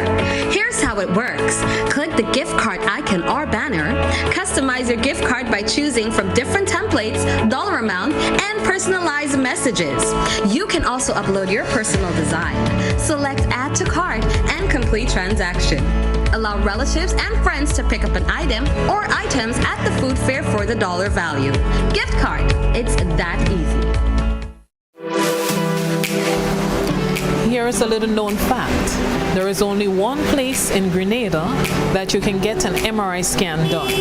S12: Here's how it works. Click the gift card icon or banner. Customize your gift card by choosing from different templates, dollar amount, and personalized messages. You can also upload your personal design. Select Add to Cart and complete transaction. Allow relatives and friends to pick up an item or items at the food fair for the dollar value. Gift card. It's that easy.
S19: Here is a little known fact. There is only one place in Grenada that you can get an MRI scan done.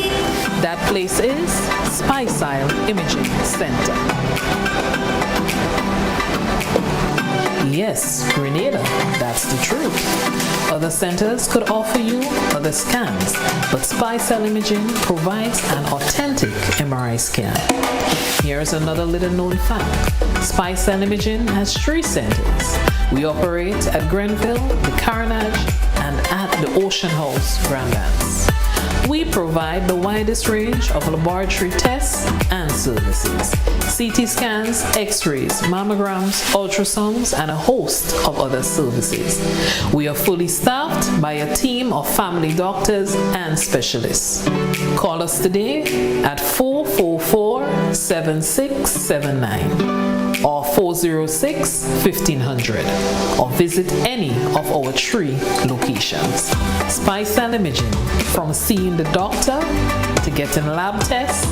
S19: That place is Spicile Imaging Center. Yes, Grenada, that's the truth. Other centers could offer you other scans, but Spicile Imaging provides an authentic MRI scan. Here's another little known fact. Spicile Imaging has 3 centers. We operate at Grenville, the Carnage, and at the Ocean House, Grandlands. We provide the widest range of laboratory tests and services. CT scans, x-rays, mammograms, ultrasounds, and a host of other services. We are fully staffed by a team of family doctors and specialists. Call us today at 444-7679. or 406-1500 or visit any of our 3 locations. Spicile Imaging, from seeing the doctor to getting lab tests,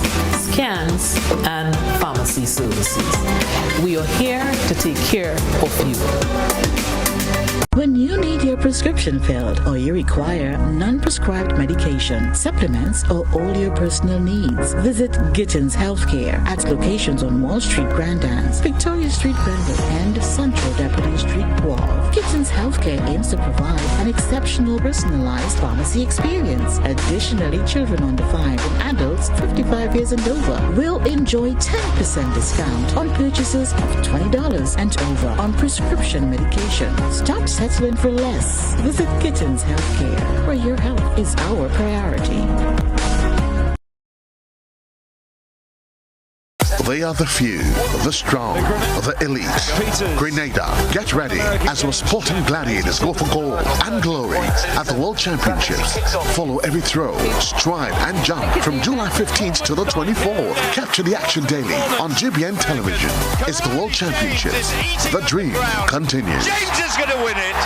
S19: scans, and pharmacy services. We are here to take care of you.
S20: When you need your prescription filled or you require non-prescribed medication, supplements, or all your personal needs, visit Gittins Healthcare at locations on Wall Street, Grandlands, Victoria Street, Granville, and Central Deputy Street, Guelph. Gittins Healthcare aims to provide an exceptional personalized pharmacy experience. Additionally, children under 5 and adults 55 years and over will enjoy 10% discount on purchases of $20 and over on prescription medication. Stop settling for less. Visit Gittins Healthcare, where your health is our priority.
S5: They are the few, the strong, the elite. Grenada, get ready as our sporting gladiators go for gold and glory at the World Championships. Follow every throw, stride and jump from July 15th to the 24th. Capture the action daily on GBN Television. It's the World Championships. The dream continues.
S21: James is going to win it.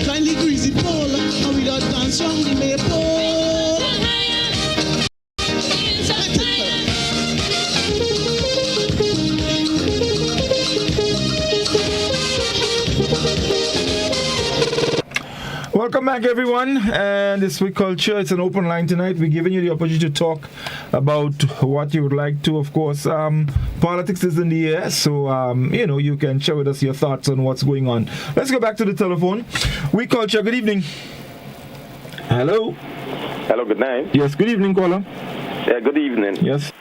S7: Kindly greasy pole, and we don't dance on the maple.
S8: Welcome back, everyone. And this week culture, it's an open line tonight. We're giving you the opportunity to talk about what you would like to. Of course, politics is in the air, so you can share with us your thoughts on what's going on. Let's go back to the telephone. Week culture. Good evening. Hello.
S22: Hello. Good night.
S8: Yes. Good evening, caller.
S22: Yeah. Good evening.
S8: Yes.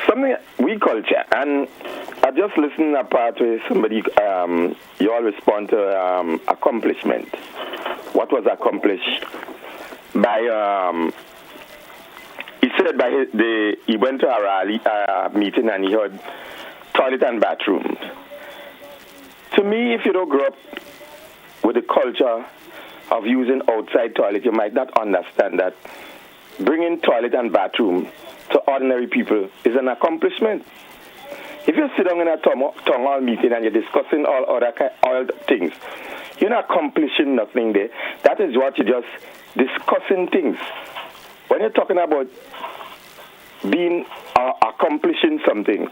S22: Something week culture, and I just listened to a part where somebody, you all respond to accomplishment. What was accomplished by, he said he went to a rally meeting and he heard toilet and bathrooms. To me, if you don't grow up with the culture of using outside toilet, you might not understand that bringing toilet and bathroom to ordinary people is an accomplishment. If you sit down in a town hall meeting and you're discussing all things, you're not accomplishing nothing there. That is what you're just discussing things. When you're talking about being accomplishing something,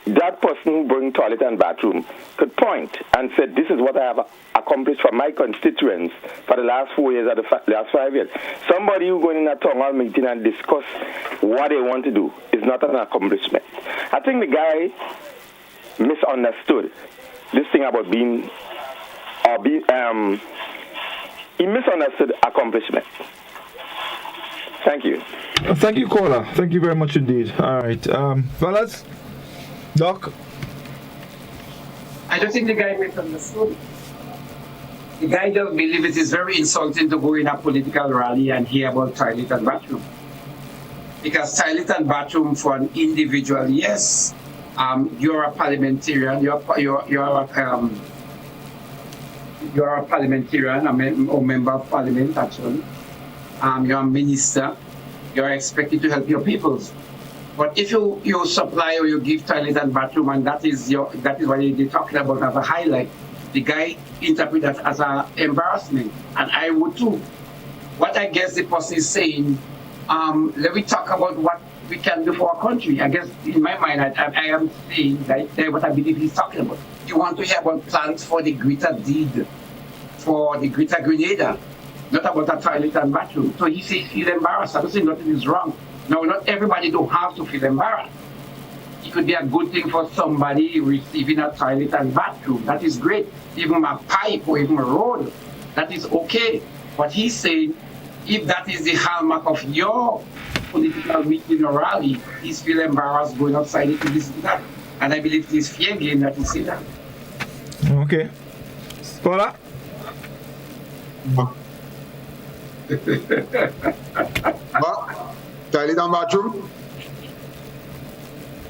S22: that person who brings toilet and bathroom could point and said, this is what I have accomplished for my constituents for the last 4 years or the last 5 years. Somebody who going in a town hall meeting and discuss what they want to do is not an accomplishment. I think the guy misunderstood this thing about he misunderstood accomplishment. Thank you.
S8: Thank you, caller. Thank you very much indeed. All right. Fellas? Doc?
S10: I don't think the guy misunderstood. The guy doesn't believe it is very insulting to go in a political rally and hear about toilet and bathroom. Because toilet and bathroom for an individual, yes, you're a parliamentarian, you're a parliamentarian, or member of parliament actually. You're a minister, you're expected to help your peoples. But if you supply or you give toilet and bathroom, and that is what they're talking about as a highlight, the guy interprets that as an embarrassment, and I would too. What I guess the person is saying, let me talk about what we can do for our country. I guess in my mind, I am saying that what I believe he's talking about. You want to hear about plans for the greater deed, for the greater Grenada, not about a toilet and bathroom. So he says he's embarrassed. I don't think nothing is wrong. Now, not everybody don't have to feel embarrassed. It could be a good thing for somebody receiving a toilet and bathroom. That is great. Even a pipe or even a road, that is okay. But he's saying, if that is the hallmark of your political meeting or rally, he's feel embarrassed going outside to listen to that. And I believe it is fair game that he say that.
S8: Okay. Paula?
S9: Toilet and bathroom?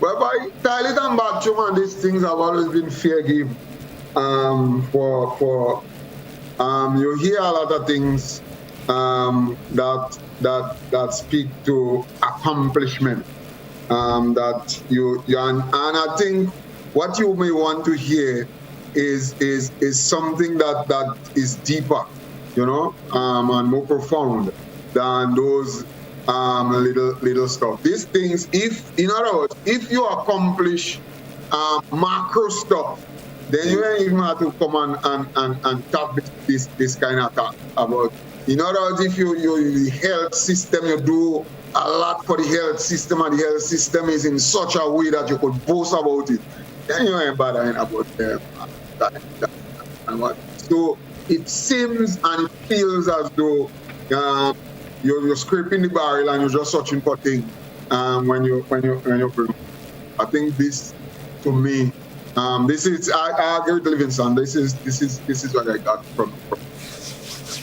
S9: Well, by toilet and bathroom and these things have always been fair game. You hear a lot of things that speak to accomplishment. And I think what you may want to hear is something that is deeper, and more profound than those little stuff. These things, in other words, if you accomplish macro stuff, then you ain't even have to come and talk this kind of talk about. In other words, if the health system, you do a lot for the health system, and the health system is in such a way that you could boast about it, then you ain't bothering about that. So it seems and it feels as though you're scraping the barrel and you're just searching for things when you bring. I think this, to me, I agree with Livingston. This is what I got from.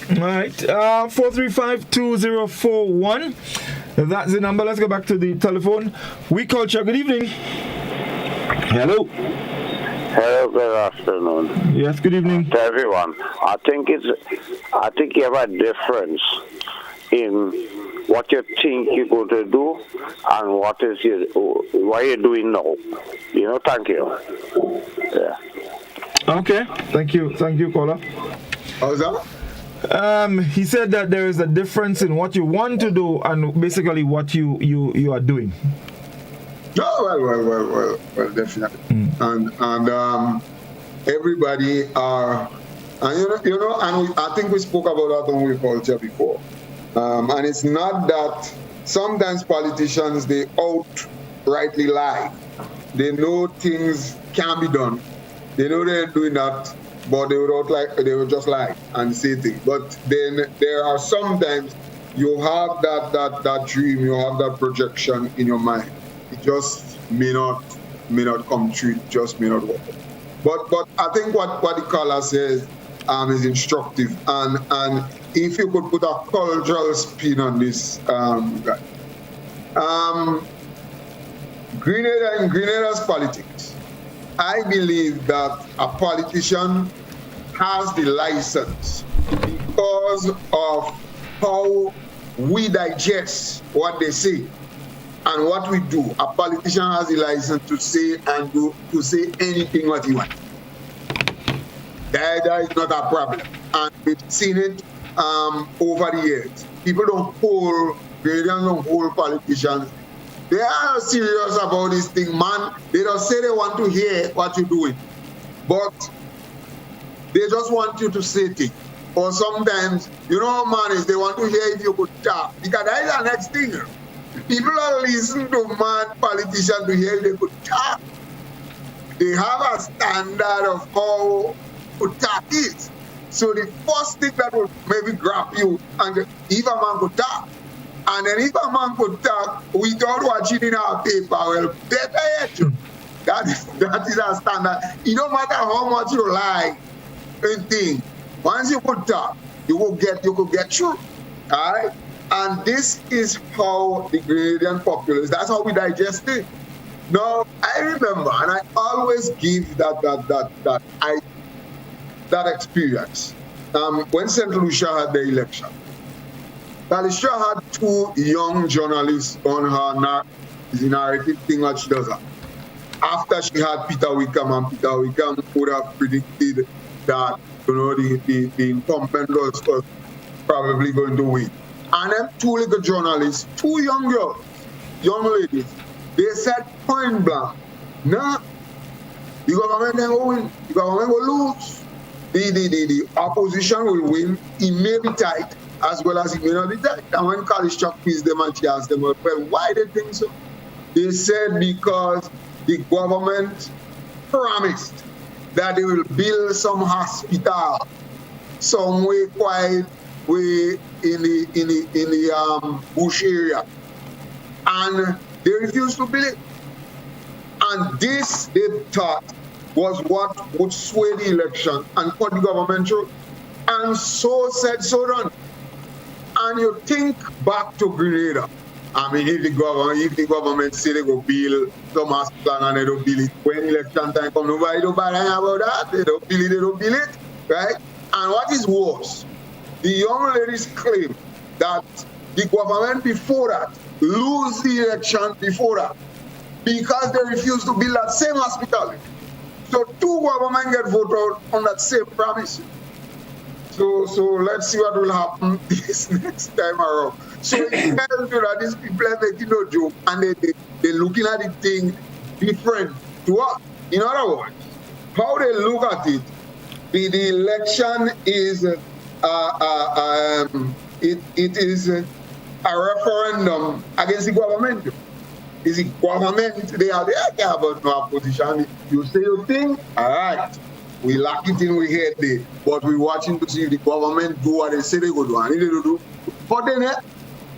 S8: All right, 435-2041. That's the number. Let's go back to the telephone. We culture. Good evening. Hello.
S2: Hello, good afternoon.
S8: Yes, good evening
S2: to everyone. I think you have a difference in what you think you're going to do and what you're doing now. Thank you. Yeah.
S8: Okay, thank you, caller.
S9: How's that?
S8: He said that there is a difference in what you want to do and basically what you are doing.
S9: Oh, well, definitely. And everybody are, and and I think we spoke about that on We Culture before. And it's not that sometimes politicians, they outrightly lie. They know things can be done. They know they're doing that, but they would just lie and say things. But then there are sometimes you have that dream, you have that projection in your mind. It just may not come true. It just may not work. But I think what the caller says is instructive. And if you could put a cultural spin on this, guy. Grenada's politics. I believe that a politician has the license because of how we digest what they say and what we do. A politician has the license to say and to say anything what he wants. That is not a problem. And we've seen it over the years. People don't hold politicians. They are serious about this thing, man. They don't say they want to hear what you're doing, but they just want you to say things. Or sometimes, man, is they want to hear if you could talk. Because that is the next thing. People are listening to man politicians to hear if they could talk. They have a standard of how to talk is. So the first thing that would maybe grab you, and if a man could talk, and then if a man could talk without watching in our paper, well, better yet, that is a standard. It don't matter how much you lie in things. Once you could talk, you could get through. All right? And this is how the Grenadian populace, that's how we digest it. Now, I remember, and I always give that experience. When St. Lucia had the election, Alicia had two young journalists on her narrative thing that she does that. After she had Peter Wickham, and Peter Wickham would have predicted that the incumbent was probably going to win. And then two little journalists, two young girls, young ladies, they said point blank, no, the government will win, the government will lose. The opposition will win. It may be tight, as well as it may not be tight. And when Kalishchuk quizzed them and she asked them, well, why they think so? They said because the government promised that they will build some hospital somewhere quiet way in the bush area. And they refused to build it. And this, they thought, was what would sway the election and put the government through. And so said, so done. And you think back to Grenada. I mean, if the government say they go build some hospital and they don't build it, when election time comes, nobody don't bother about that. They don't build it, right? And what is worse, the young ladies claim that the government before that lose the election before that because they refused to build that same hospital. So two governments get voted on that same promise. So let's see what will happen this next time around. So it tells you that these people are making no joke and they're looking at the thing different to us. In other words, how they look at it, the election is it is a referendum against the government. Is the government, they are there about no opposition. You say your thing, all right. We lock it in, we head there. But we're watching to see if the government do what they say they go do. And if they do, put them there,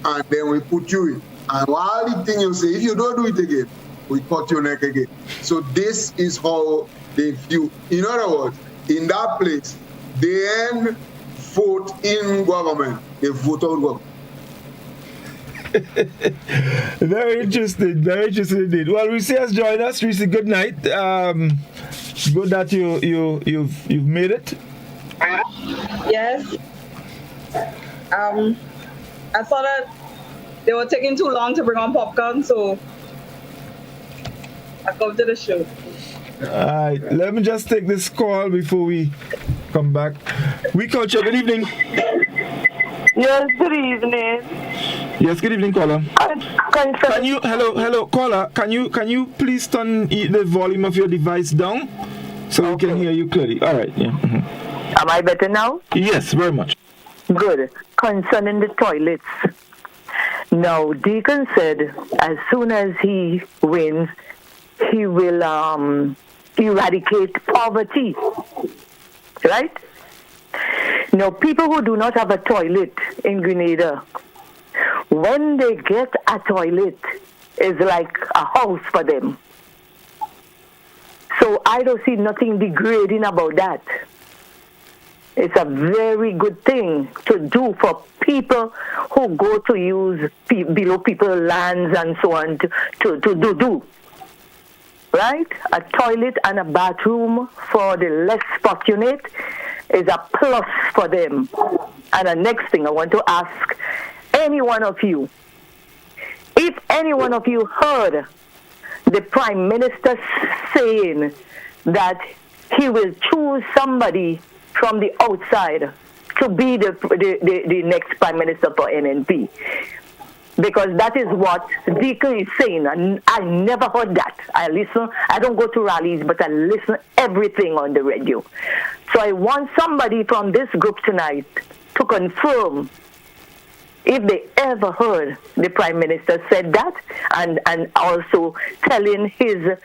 S9: and then we put you in. And all the thing you say, if you don't do it again, we cut your neck again. So this is how they view. In other words, in that place, they end vote in government, they vote out government.
S8: Very interesting indeed. Well, Reece has joined us. Reece, good night. Good that you've made it.
S3: Yes. I thought that they were taking too long to bring on popcorn, so I come to the show.
S8: All right, let me just take this call before we come back. We Culture, good evening.
S21: Yes, good evening.
S8: Yes, good evening, caller. Can you, hello, caller, can you please turn the volume of your device down so we can hear you clearly? All right, yeah. Mm-hmm.
S21: Am I better now?
S8: Yes, very much.
S21: Good. Concerning the toilets. Now, Deacon said as soon as he wins, he will eradicate poverty. Right? Now, people who do not have a toilet in Grenada, when they get a toilet, it's like a house for them. So I don't see nothing degrading about that. It's a very good thing to do for people who go to use below people's lands and so on to do. Right? A toilet and a bathroom for the less fortunate is a plus for them. And the next thing I want to ask any one of you, if any one of you heard the Prime Minister saying that he will choose somebody from the outside to be the next Prime Minister for NNP. Because that is what Deacon is saying. And I never heard that. I don't go to rallies, but I listen everything on the radio. So I want somebody from this group tonight to confirm if they ever heard the Prime Minister said that, and also telling his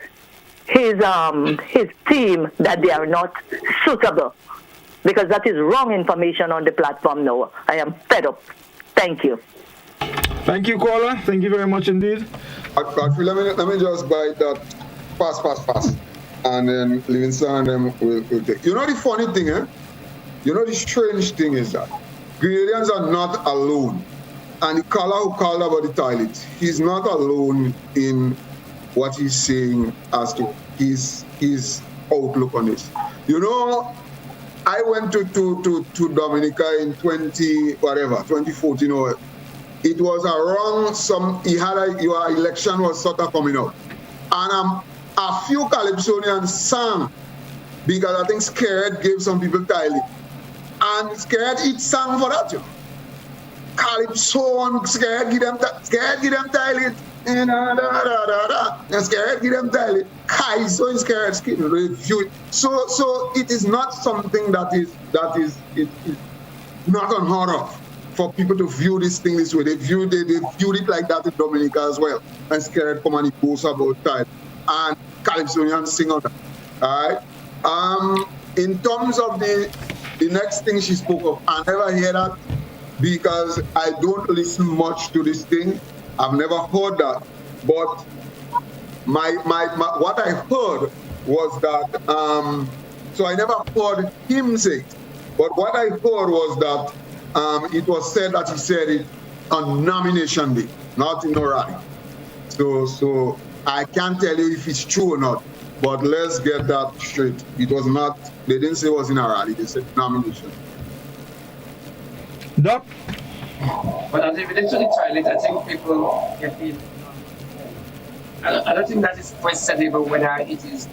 S21: team that they are not suitable. Because that is wrong information on the platform now. I am fed up. Thank you.
S8: Thank you, caller. Thank you very much indeed.
S9: Godfrey, let me just bite that fast. And then Livingston and them will take. You know the funny thing, You know the strange thing is that Grenadians are not alone. And the caller who called about the toilet, he's not alone in what he's saying as to his outlook on this. You know, I went to Dominica in 2014 or it was around your election was sort of coming up. And a few Calypsonians sang because I think Scared gave some people toilet. And Scared it sang for that, you know. Calypso, Scared give them toilet. And Scared give them toilet. Kai, so in Scared skin review it. So it is not something that is not unheard of for people to view this thing this way. They viewed it like that in Dominica as well. And Scared come and he posts about toilet. And Calypsonians sing on that. All right. In terms of the next thing she spoke of, I never hear that because I don't listen much to this thing. I've never heard that. But my what I heard was that so I never heard him say it. But what I heard was that it was said that he said it on nomination day, not in a rally. So I can't tell you if it's true or not, but let's get that straight. It was not, they didn't say it was in a rally, they said nomination.
S8: Doc?
S10: But as it relates to the toilet, I think people get in. I don't think that is questionable whether it is.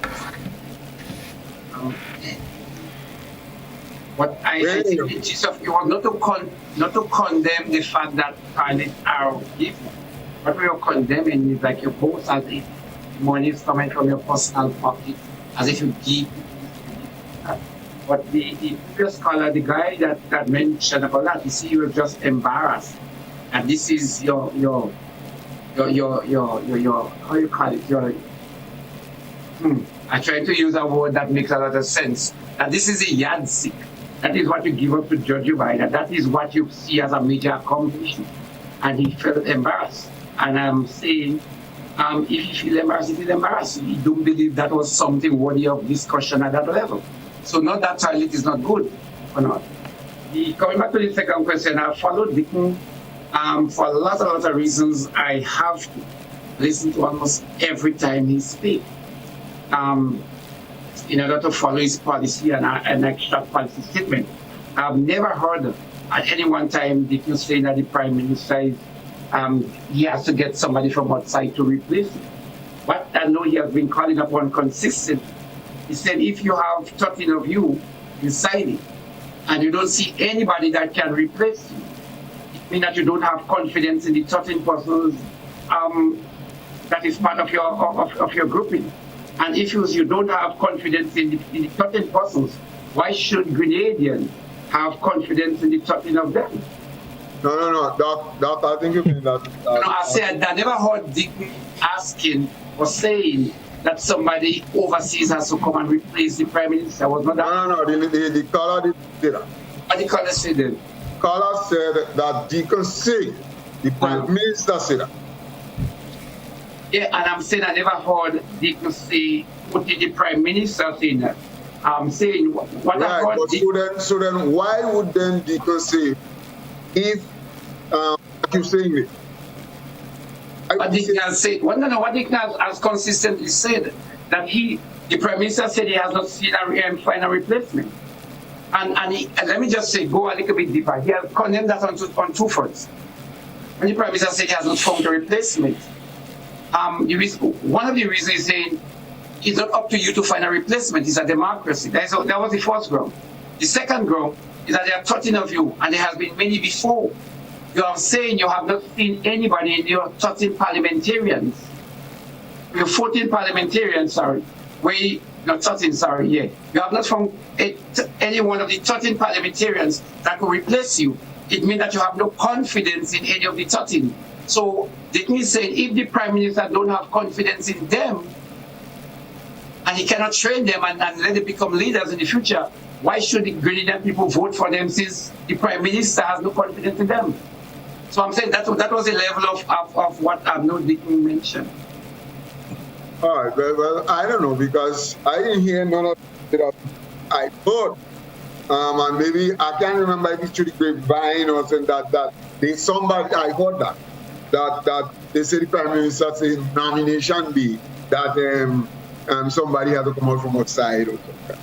S10: But I think it is of you not to condemn the fact that toilets are given. What we are condemning is like you post as if money is coming from your personal pocket, as if you give. But the previous caller, the guy that mentioned about that, you see, you were just embarrassed. And this is your how you call it, I try to use a word that makes a lot of sense. That this is a yardstick. That is what you give up to judge you by. That is what you see as a major accomplishment. And he felt embarrassed. And I'm saying, if you feel embarrassed, you feel embarrassed. You don't believe that was something worthy of discussion at that level. So not that toilet is not good or not. Coming back to the second question, I followed Dickon for a lot of reasons. I have to listen to almost every time he speaks in order to follow his policy and an extra policy statement. I've never heard at any one time Dickon saying that the Prime Minister is, he has to get somebody from outside to replace him. But I know he has been calling upon consistently. He said if you have 13 of you inside it, and you don't see anybody that can replace you, it means that you don't have confidence in the 13 persons that is part of your grouping. And if you don't have confidence in the 13 persons, why should Grenadians have confidence in the 13 of them?
S9: No, Doc, I think you mean that.
S10: I said I never heard Dick asking or saying that somebody overseas has to come and replace the Prime Minister. Was not that.
S9: No, the caller did say that.
S10: What the caller said then?
S9: Caller said that Deacon said, the Prime Minister said that.
S10: Yeah, and I'm saying I never heard Deacon say, what did the Prime Minister say that? I'm saying what I heard.
S9: But so then why would then Deacon say, if you're saying it?
S10: What Deacon has said, what Deacon has consistently said, that the Prime Minister said he has not seen a final replacement. And let me just say, go a little bit deeper. He has condemned that on two fronts. And the Prime Minister said he has not found a replacement. One of the reasons he's saying it's not up to you to find a replacement. It's a democracy. That was the first ground. The second ground is that there are 13 of you, and there has been many before. You are saying you have not seen anybody in your 13 parliamentarians. Your 14 parliamentarians, you have not found any one of the 13 parliamentarians that will replace you. It means that you have no confidence in any of the 13. So that means saying if the Prime Minister don't have confidence in them, and he cannot train them and let them become leaders in the future, why should the Grenadian people vote for them since the Prime Minister has no confidence in them? So I'm saying that was the level of what Dickon mentioned.
S9: All right, well, I don't know, because I didn't hear none of it. I thought, and maybe I can't remember if it's through the grapevine or something that they somebody I heard that they said the Prime Minister said nomination day that somebody had to come out from outside or something.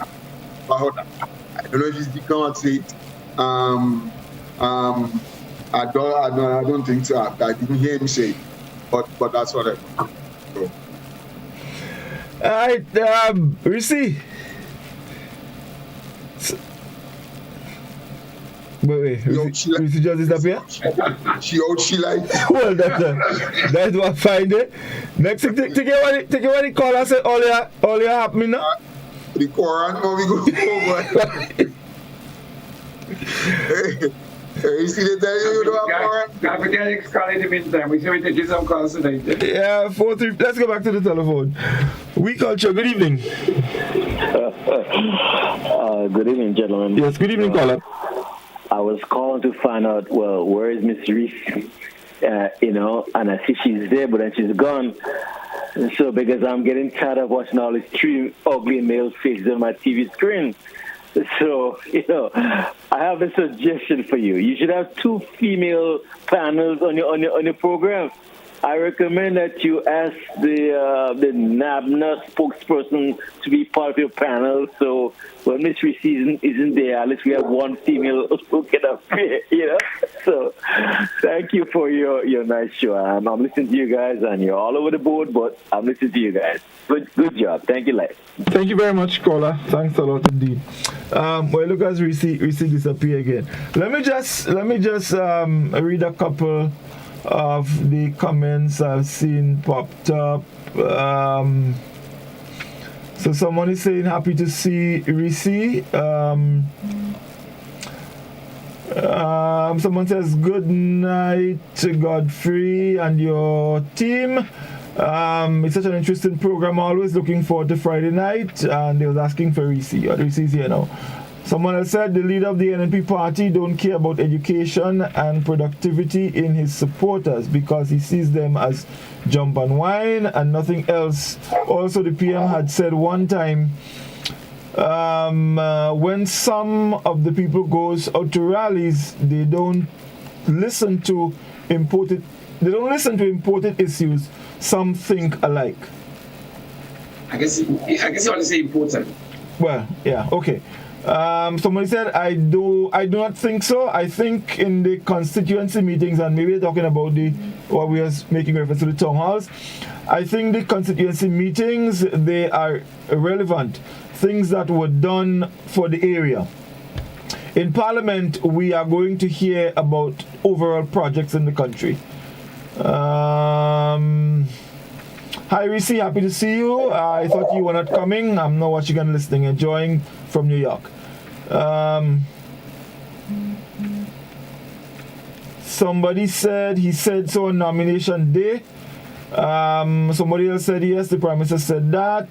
S9: I don't know if it's become it. I don't think so. I didn't hear him say it, but that's what I know.
S8: All right, Reece. Wait, Reece just disappear?
S9: She like.
S8: Well, that's what I find it. Next thing, take what the caller said earlier happening now.
S9: The Quran, we go over. You see the time you do a Quran?
S10: We can next call in the meantime. We should be taking some calls tonight.
S8: Yeah, 4-3. Let's go back to the telephone. We Culture, good evening.
S11: Good evening, gentlemen.
S8: Yes, good evening, caller.
S11: I was calling to find out, well, where is Miss Reece? And I see she's there, but then she's gone. So, because I'm getting tired of watching all these three ugly male faces on my TV screen. So, I have a suggestion for you. You should have 2 female panels on your program. I recommend that you ask the NABNA spokesperson to be part of your panel. So when Miss Reece isn't there, at least we have one female who can appear. So thank you for your nice show. I'm listening to you guys, and you're all over the board, but I'm listening to you guys. Good job. Thank you, Les.
S8: Thank you very much, caller. Thanks a lot indeed. Well, look as Reece disappear again. Let me just read a couple of the comments I've seen popped up. So someone is saying happy to see Reece. Someone says good night to Godfrey and your team. It's such an interesting program. Always looking forward to Friday night. And they was asking for Reece. Reece is here now. Someone else said the leader of the NNP party don't care about education and productivity in his supporters because he sees them as jump and wine and nothing else. Also, the PM had said one time when some of the people goes out to rallies, they don't listen to imported issues. Some think alike.
S10: I guess you want to say important.
S8: Well, yeah, okay. Somebody said, I do not think so. I think in the constituency meetings, and maybe talking about what we are making reference to the town halls, I think the constituency meetings, they are relevant. Things that were done for the area. In Parliament, we are going to hear about overall projects in the country. Hi, Reece, happy to see you. I thought you were not coming. I'm not watching and listening, enjoying from New York. Somebody said he said so on nomination day. Somebody else said yes, the Prime Minister said that.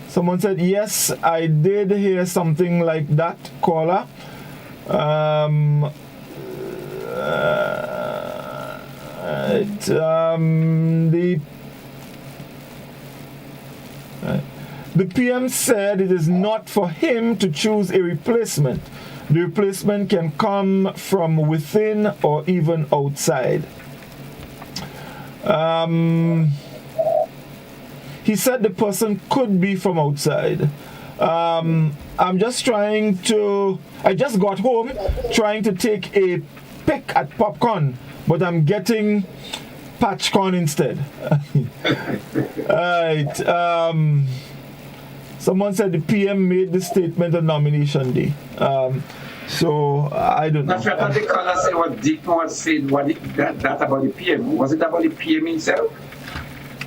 S8: Someone said yes, I did hear something like that, caller. The PM said it is not for him to choose a replacement. The replacement can come from within or even outside. He said the person could be from outside. I just got home trying to take a pick at popcorn, but I'm getting patchcorn instead. Alright. Someone said the PM made the statement on nomination day. So I don't know.
S10: I thought the caller said what Dick was saying, that about the PM. Was it about the PM himself?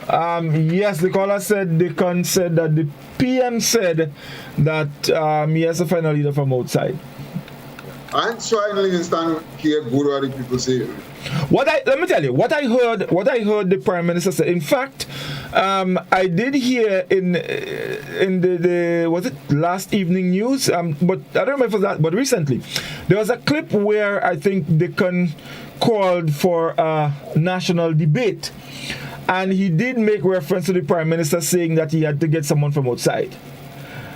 S8: Yes, the caller said that the PM said that he has a final leader from outside.
S9: I'm sure in Livingston hear good what the people say.
S8: Let me tell you what I heard the Prime Minister say. In fact, I did hear in the was it last evening news? But I don't remember if it was that. But recently, there was a clip where I think Deacon called for a national debate, and he did make reference to the Prime Minister saying that he had to get someone from outside.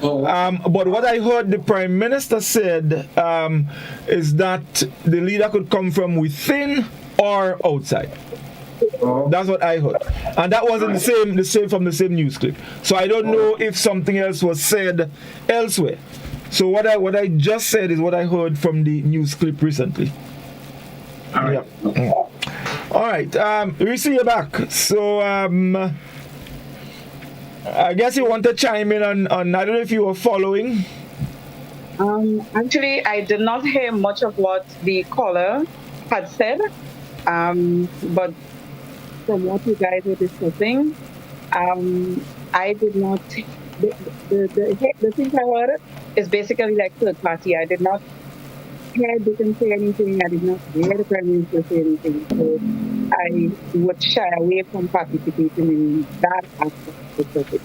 S8: But what I heard the Prime Minister said is that the leader could come from within or outside. That's what I heard, and that wasn't the same from the same news clip. So I don't know if something else was said elsewhere. So what I just said is what I heard from the news clip recently.
S10: All right.
S8: Yeah. All right. Reece, you're back. So I guess you want to chime in on I don't know if you were following.
S3: Actually, I did not hear much of what the caller had said. But from what you guys were discussing, I did not. The thing I heard is basically like third party. I did not hear Deacon say anything. I did not hear the Prime Minister say anything. So I would shy away from participating in that aspect of it.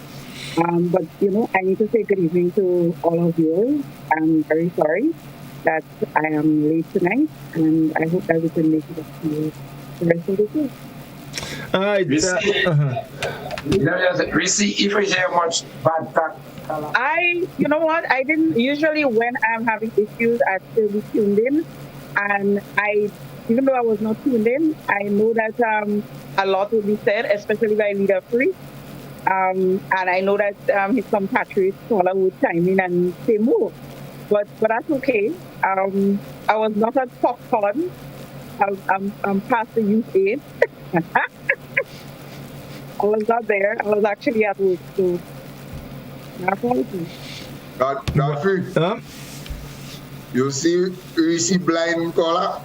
S3: But I need to say good evening to all of you. I'm very sorry that I am late tonight, and I hope that we can make it up to you the rest of the day.
S8: All right.
S10: Reece, if we hear much bad talk,
S3: you know what? I didn't usually when I'm having issues, I still be tuned in, and even though I was not tuned in, I know that a lot will be said, especially by Leader Free. And I know that his compatriot caller would chime in and say more. But that's okay. I was not at popcorn. I'm past the youth age. I was not there. I was actually at work. So, my apologies.
S9: Godfrey, you see Reece blind caller?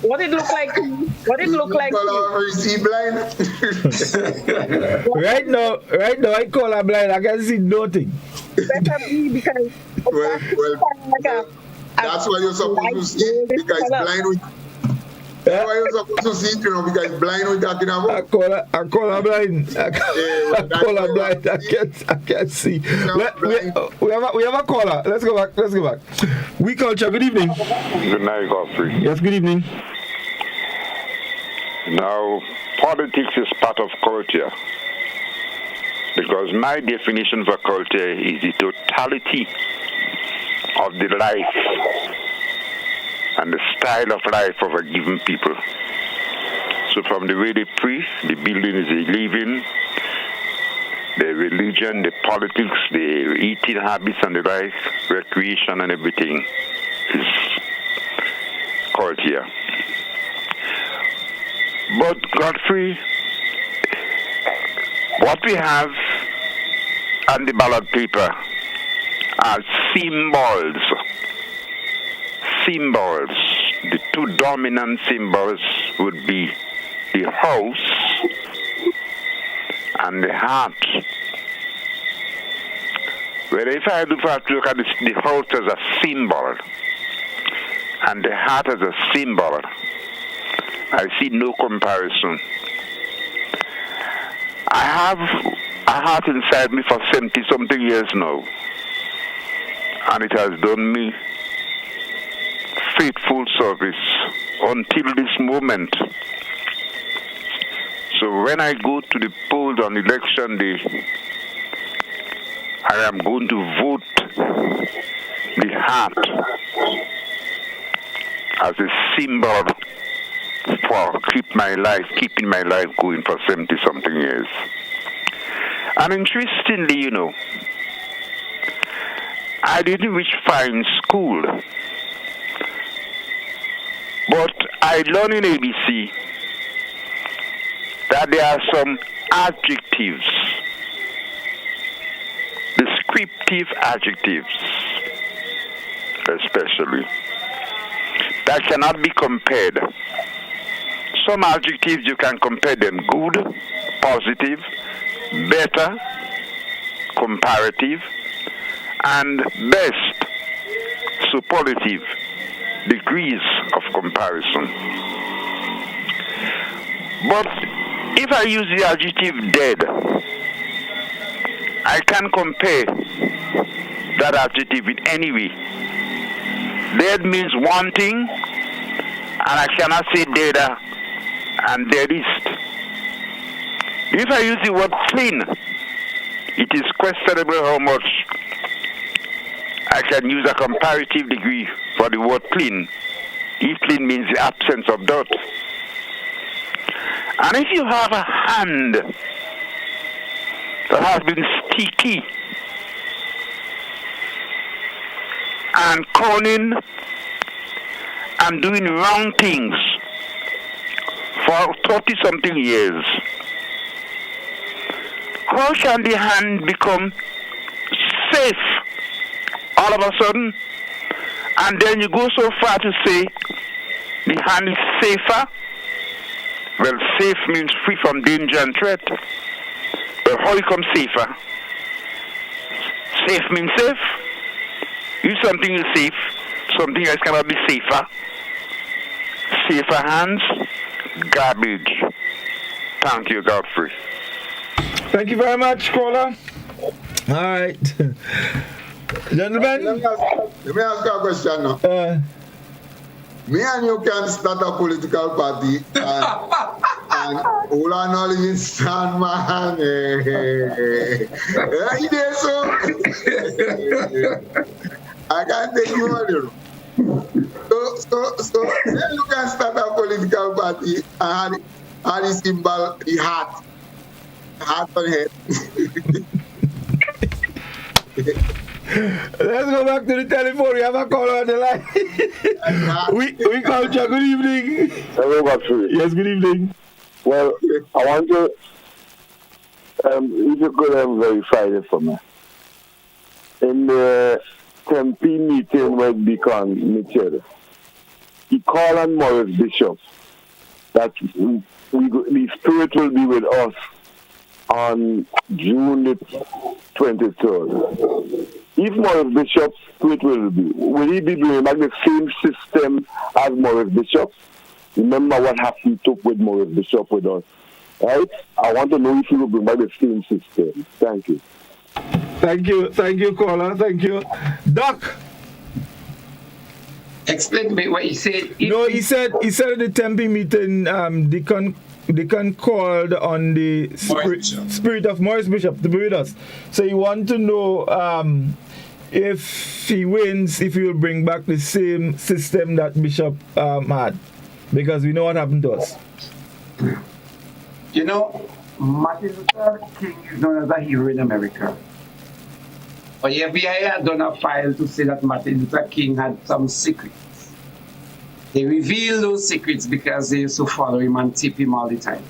S3: What it look like? What it look like?
S9: Reece blind?
S8: Right now, I call her blind. I can see nothing.
S3: Better be because
S9: that's why you're supposed to see because blind with. That's why you're supposed to see because blind with that in a book.
S8: I call her blind. I call her blind. I can't see. We have a caller. Let's go back. We culture. Good evening.
S4: Good night, Godfrey.
S8: Yes, good evening.
S4: Now, politics is part of culture. Because my definition for culture is the totality of the life and the style of life of a given people. So from the way they pray, the buildings they live in, the religion, the politics, the eating habits and the life, recreation and everything is culture. But Godfrey, what we have on the ballot paper are symbols. Symbols. The two dominant symbols would be the house and the heart. Well, if I do have to look at the house as a symbol and the heart as a symbol, I see no comparison. I have a heart inside me for 70-something years now, and it has done me faithful service until this moment. So when I go to the polls on election day, I am going to vote the heart as a symbol for keeping my life going for 70-something years. And interestingly, you know, I didn't reach fine school, but I learned in ABC that there are some adjectives, descriptive adjectives especially, that cannot be compared. Some adjectives you can compare them: good, positive, better, comparative, and best, superlative, degrees of comparison. But if I use the adjective dead, I can compare that adjective in any way. Dead means one thing, and I cannot say deader and deadest. If I use the word clean, it is questionable how much I can use a comparative degree for the word clean, if clean means the absence of dirt. And if you have a hand that has been sticky and cunning and doing wrong things for 30-something years, how can the hand become safe all of a sudden? And then you go so far to say the hand is safer. Well, safe means free from danger and threat. But how you come safer? Safe means safe. If something is safe, something else cannot be safer. Safer hands, garbage. Thank you, Godfrey.
S8: Thank you very much, caller. All right. Gentlemen?
S9: Let me ask you a question now. Me and you can start a political party and all I know Livingston, man. So I can't take you on. So then you can start a political party and the symbol, the heart on head.
S8: Let's go back to the telephone. We have a caller on the line. we called you. Good evening.
S17: Hello, Godfrey.
S8: Yes, good evening.
S17: Well, I want to, if you could verify it for me. In the Tempe meeting with Beacon Mitchell, he called on Morris Bishop that the Spirit will be with us on June the 23rd. If Morris Bishop's Spirit will he be doing like the same system as Morris Bishop? Remember what happened with Morris Bishop with us, right? I want to know if he will bring back the same system. Thank you.
S8: Thank you, caller. Thank you. Doc.
S10: Explain to me what he said.
S8: No, he said at the Tempe meeting, Deacon Deacon called on the spirit of Maurice Bishop to be with us. So he want to know if he wins, if he will bring back the same system that Bishop had, because we know what happened to us.
S10: You know, Martin Luther King is known as a hero in America. But the FBI had done a file to say that Martin Luther King had some secrets. They revealed those secrets because they used to follow him and tip him all the time.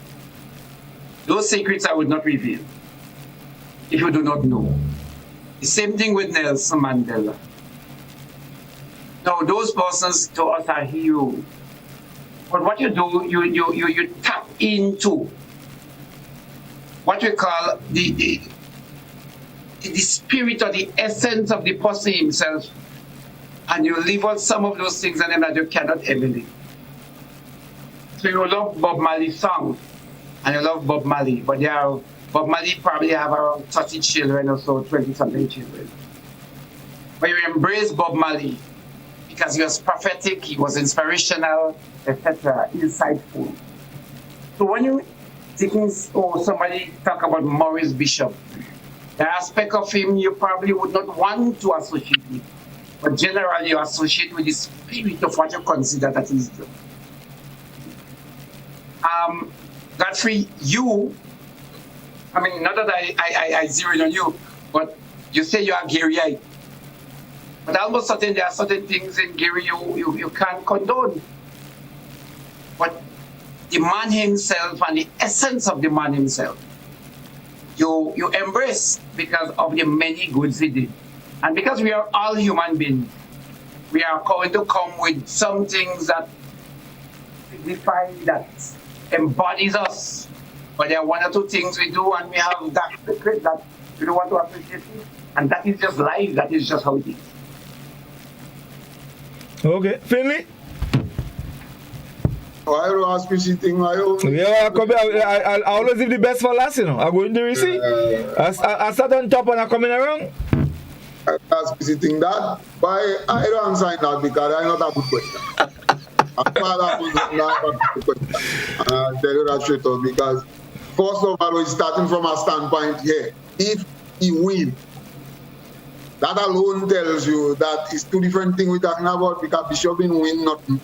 S10: Those secrets I would not reveal if you do not know. The same thing with Nelson Mandela. Now, those persons to us are heroes. But what you do, you tap into what we call the spirit or the essence of the person himself, and you leave out some of those things in them that you cannot emulate. So you love Bob Marley's song, and you love Bob Marley, but Bob Marley probably have around 30 children or so, 20-something children. But you embrace Bob Marley because he was prophetic, he was inspirational, etc., insightful. So when you or somebody talk about Maurice Bishop, the aspect of him you probably would not want to associate with, but generally you associate with the spirit of what you consider that is. Godfrey, not that I zeroed on you, but you say you are Garyite. But almost certain there are certain things in Gary you can't condone. But the man himself and the essence of the man himself, you embrace because of the many goods he did. And because we are all human beings, we are going to come with some things that signify, that embodies us. But there are one or two things we do and we have that secret that we don't want to appreciate it. And that is just life, that is just how it is. Okay, Finley?
S9: I will ask you thing.
S8: Yeah, I'll always leave the best for last, you know. I'm going to receive. I start on top and I'm coming around.
S9: I ask you thing that, but I don't sign that because I know that good question. I'm not good question. And I'll tell you that straight up because first of all, we're starting from a standpoint here. If he wins, that alone tells you that it's two different things we're talking about because Bishop didn't win nothing.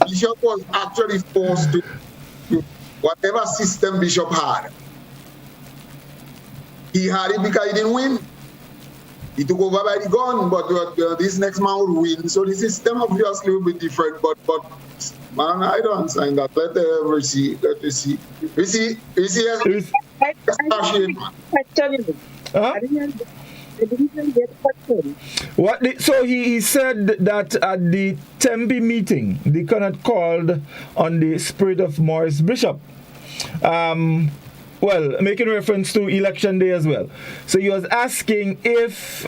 S9: Bishop was actually forced to whatever system Bishop had. He had it because he didn't win. He took over by the gun, but this next man would win. So the system obviously will be different. But man, I don't sign that. Let us see.
S8: So he said that at the Tempe meeting, they cannot called on the spirit of Maurice Bishop. Making reference to election day as well. So he was asking if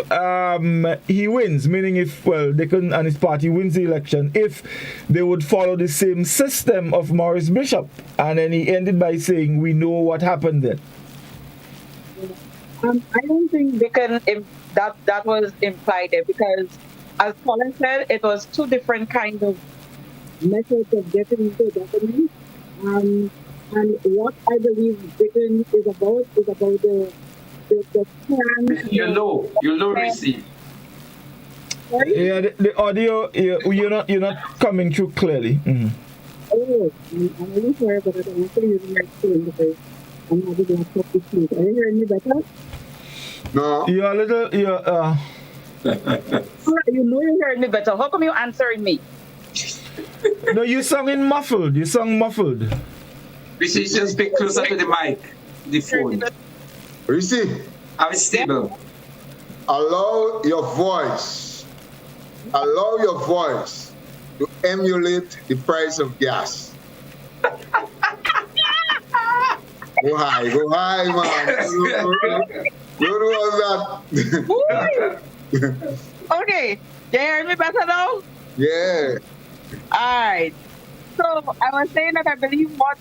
S8: he wins, meaning if Deacon and his party wins the election, if they would follow the same system of Maurice Bishop. And then he ended by saying, we know what happened then.
S3: I don't think that was implied there because, as Colin said, it was two different kinds of methods of getting into government. And what I believe Britain is about the plan.
S10: You know, Reece.
S8: Yeah, the audio, you're not coming through clearly. Mm-hmm.
S3: Oh, I'm really sorry, but I'm actually using my phone because I'm having a laptop issue. Are you hearing me better?
S9: No.
S8: You're a little,
S3: you know you're hearing me better. How come you're answering me?
S8: No, you sung muffled.
S10: Reece, just speak closer to the mic, the phone.
S9: Reece,
S10: I'm stable.
S9: Allow your voice to emulate the price of gas. Go high, man. You know that.
S3: Okay, can you hear me better now?
S9: Yeah.
S3: All right. So I was saying that I believe what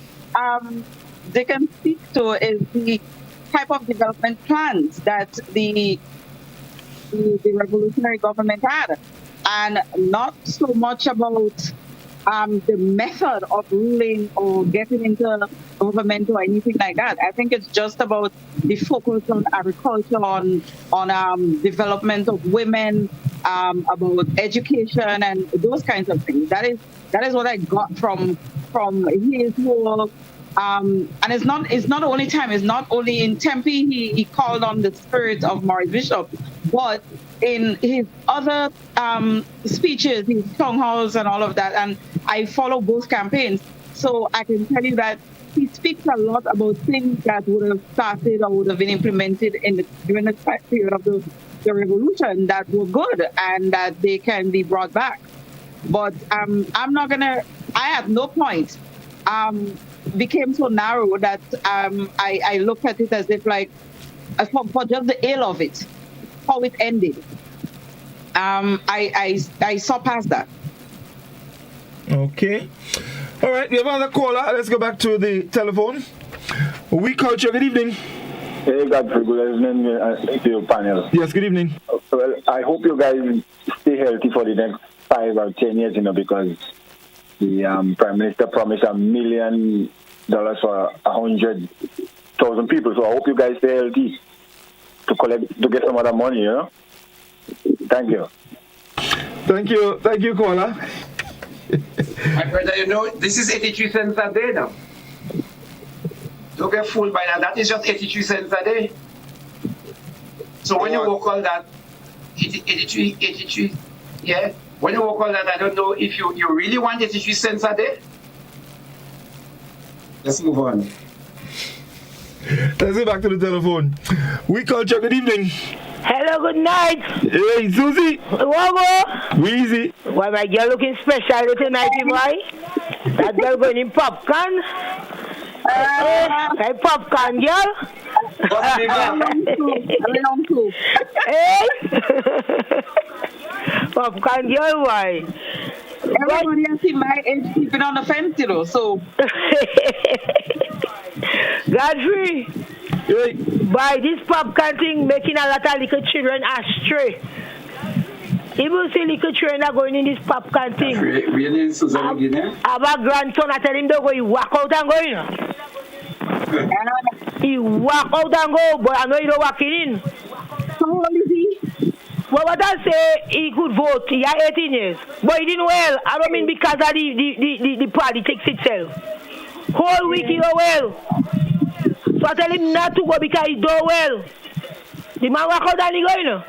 S3: they can speak to is the type of development plans that the revolutionary government had, and not so much about the method of ruling or getting into government or anything like that. I think it's just about the focus on agriculture, on development of women, about education and those kinds of things. That is what I got from his whole. And it's not only time. It's not only in Tempe. He called on the spirit of Maurice Bishop, but in his other speeches, his town halls and all of that. And I follow both campaigns, so I can tell you that he speaks a lot about things that would have started or would have been implemented during the period of the revolution that were good and that they can be brought back. But I'm not gonna. I at no point became so narrow that I looked at it as if like for just the ill of it, how it ended. I saw past that.
S8: Okay. All right, we have another caller. Let's go back to the telephone. We Culture, good evening.
S17: Hey, Godfrey, good evening to your panel.
S8: Yes, good evening.
S17: Well, I hope you guys stay healthy for the next 5 or 10 years, the Prime Minister promised $1 million for 100,000 people. So I hope you guys stay healthy to get some other money, Thank you.
S8: Thank you, caller.
S10: My brother, this is 83 cents a day now. Don't get fooled by that. That is just 83 cents a day. So when you work all that, 83, yeah. When you work all that, I don't know if you really want 83 cents a day. Let's move on.
S8: Let's go back to the telephone. We Culture, good evening.
S1: Hello, good night.
S8: Hey, Susie.
S1: Wogo.
S8: Weezy.
S1: Why, my girl looking special tonight, boy? That girl going in popcorn? Hey, popcorn girl? Hey? Popcorn girl, why?
S3: Everybody has seen my age keeping on the fence, so.
S1: Godfrey.
S8: Hey.
S1: By this popcorn thing making a lot of little children astray. Even see little children are going in this popcorn thing.
S10: Really, Susan,
S1: I have a grandson, I tell him to go, he walk out and go in. He walk out and go, but I know he don't walk in.
S3: How old is he?
S1: Well, what I say, he could vote. He had 18 years. But he didn't well. I don't mean because of the politics itself. Whole week he go well. So I tell him not to go because he do well. The man walk out and he go,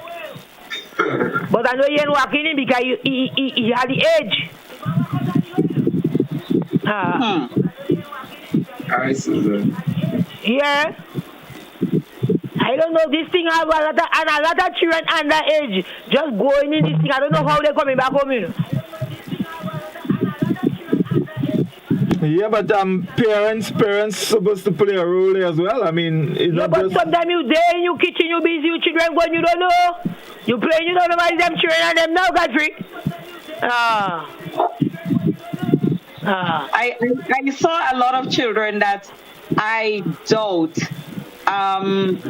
S1: But I know he ain't walking in because he had the age.
S10: Alright, Susan.
S1: Yeah. I don't know, this thing have a lot of children underage just going in this thing. I don't know how they're coming back home,
S8: Yeah, but parents supposed to play a role as well. I mean, it's not
S1: but
S8: just...
S1: sometimes you there in your kitchen, you busy with children going, you don't know. You play, you don't know about them children and them now, Godfrey.
S3: I saw a lot of children that I doubt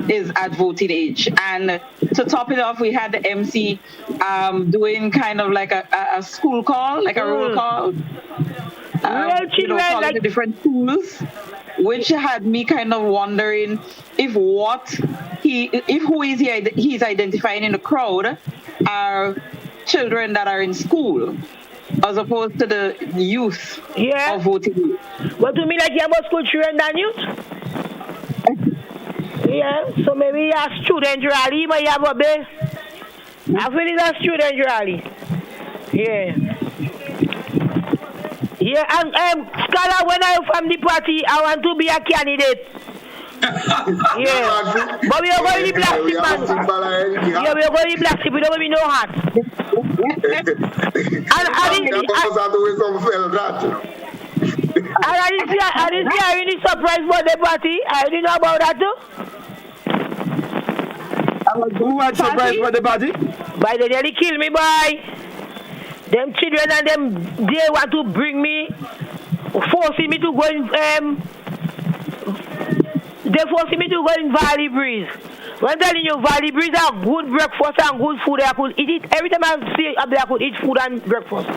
S3: is at voting age. And to top it off, we had the MC doing kind of like a school call, like a roll call. Calling the different schools, which had me kind of wondering if who he's identifying in the crowd are children that are in school, as opposed to the youth of voting.
S1: But to me, like you have more school children than youth. Yeah, so maybe you have student rally, but you have a bit. I feel it's a student rally. Yeah. Yeah, and Scholar, when I'm from the party, I want to be a candidate. Yeah. But we are going to be black sheep, man. Yeah, we are going to be black sheep. We don't be no hat. And I didn't see I really surprised about the party. I didn't know about that too.
S8: Who was surprised by the party?
S1: By the nearly kill me, boy. Them children and them, they want to bring me, forcing me to go in, they're forcing me to go in Valley Breeze. When I'm telling you, Valley Breeze are good breakfast and good food. I could eat it. Every time I see it, I could eat food and breakfast.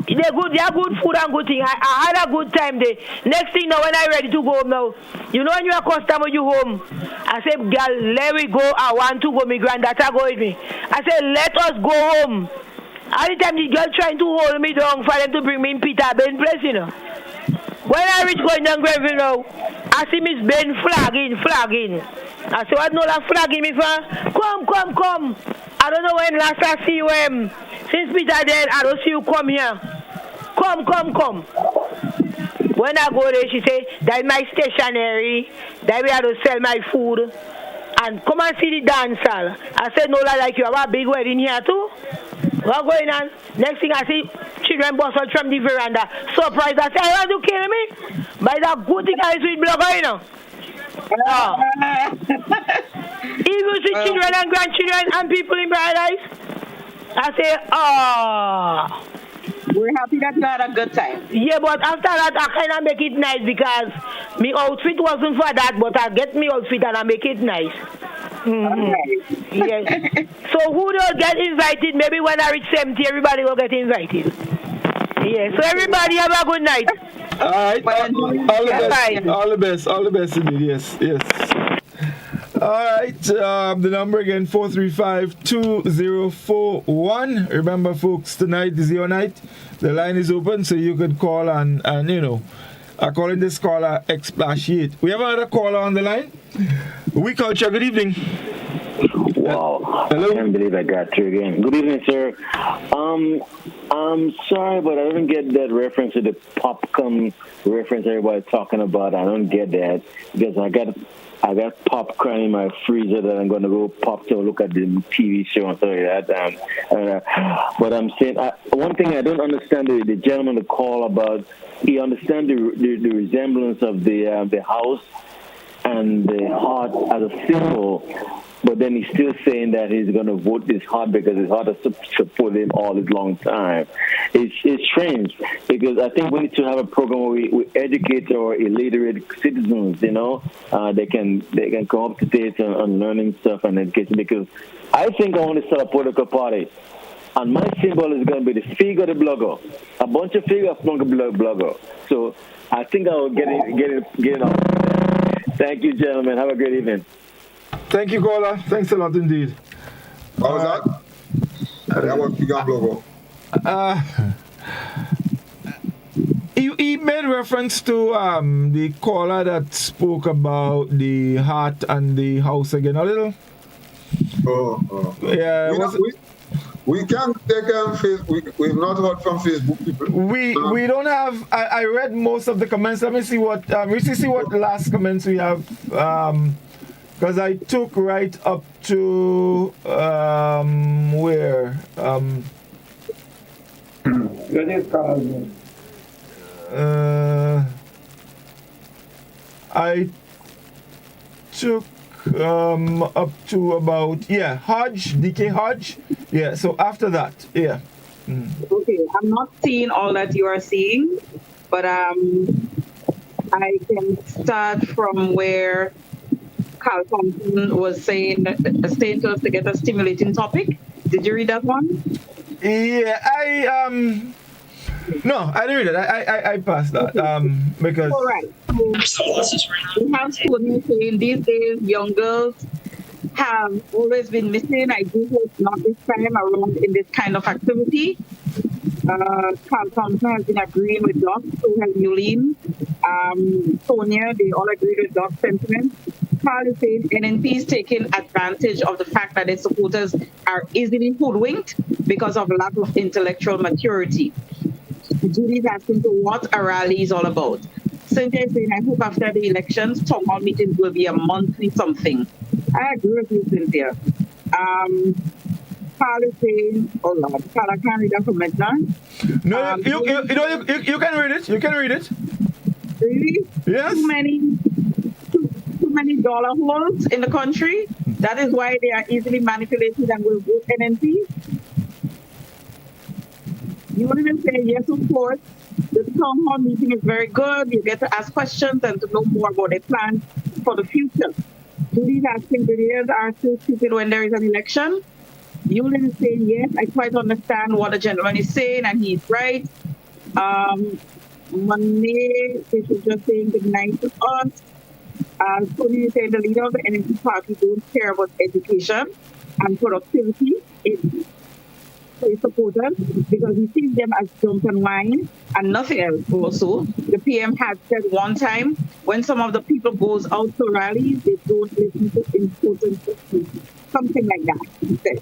S1: They're good. They are good food and good thing. I had a good time there. Next thing now, when I ready to go home now, you know when you're a customer, you home. I said, girl, let me go. I want to go. My granddaughter go with me. I said, let us go home. All the time the girl trying to hold me down for them to bring me in Peter Ben place, you know. When I reach going down Greenville now, I see Miss Ben flagging. I said, what no that flagging me for? Come. I don't know when last I see you. Since Peter dead, I don't see you come here. Come. When I go there, she say, that's my stationery. That way I don't sell my food. And come and see the dance hall. I said, no, like you have a big wedding here too. What's going on? Next thing I see, children bustle from the veranda. Surprised. I say, I want to kill me? By that good thing I sweet blogger, you know. Even see children and grandchildren and people in paradise. I say,
S3: we're happy that you had a good time.
S1: Yeah, but after that, I kind of make it nice because my outfit wasn't for that, but I get me outfit and I make it nice. Mm-hmm. Yes. So who don't get invited? Maybe when I reach 70, everybody will get invited. Yeah. So everybody have a good night.
S8: All right. All the best indeed. Yes. All right, the number again, 435-2041. Remember, folks, tonight is your night. The line is open, so you could call and you know, according to this caller, expatiate. We have another caller on the line. We culture, good evening.
S6: Wow, hello? I can't believe I got through again. Good evening, sir. I'm sorry, but I didn't get that reference to the popcorn reference everybody's talking about. I don't get that because I got popcorn in my freezer that I'm going to go pop to look at the TV show and stuff like that. But I'm saying, one thing I don't understand, the gentleman to call about, he understands the resemblance of the house and the heart as a symbol, but then he's still saying that he's going to vote this heart because his heart has supported him all this long time. It's strange because I think we need to have a program where we educate our illiterate citizens. You know, they can come up to date on learning stuff and education. Because I think I want to start a political party, and my symbol is going to be the fig of the blogger, a bunch of fig of blogger. So I think I will get it on. Thank you, gentlemen. Have a great evening.
S8: Thank you, caller. Thanks a lot indeed.
S9: What was that? That was fig of blogger.
S8: He made reference to the caller that spoke about the heart and the house again a little. Yeah.
S9: We can't take Facebook. We've not heard from Facebook people.
S8: We don't have. I read most of the comments. Let me see what. See what last comments we have. Because I took right up to where. I took up to about Hodge, DK Hodge. Yeah, so after that, yeah.
S3: Okay, I'm not seeing all that you are seeing, but I can start from where Carl Thompson was saying to us to get a stimulating topic. Did you read that one?
S8: Yeah, no, I didn't read it. I passed that because.
S3: All right. We have students saying these days young girls have always been missing. I do hope not this time around in this kind of activity. Carl Thompson has been agreeing with Doc, so has Yulene, Sonia, they all agree with Doc's sentiment. Carl is saying NNP is taking advantage of the fact that its supporters are easily hoodwinked because of lack of intellectual maturity. Judy's asking for what a rally is all about. Cynthia is saying, I hope after the elections, town hall meetings will be a monthly something. I agree with you, Cynthia. Carl is saying, oh Lord, Carl, I can't read that comment now.
S8: No, you can read it. You can read it.
S3: Really?
S8: Yes.
S3: Too many dollar holes in the country. That is why they are easily manipulated and will vote NNP. You want to say, yes, of course. The town hall meeting is very good. You get to ask questions and to know more about their plans for the future. Judy's asking, the leaders are so stupid when there is an election. Yulin is saying, yes, I quite understand what the gentleman is saying, and he's right. Monday, they should just saying good night to us. Tony said the leader of the NNP party don't care about education and productivity. He support them because he sees them as jump and wine and nothing else. Also, the PM had said one time when some of the people goes out to rallies, they don't listen to important issues. Something like that, he said.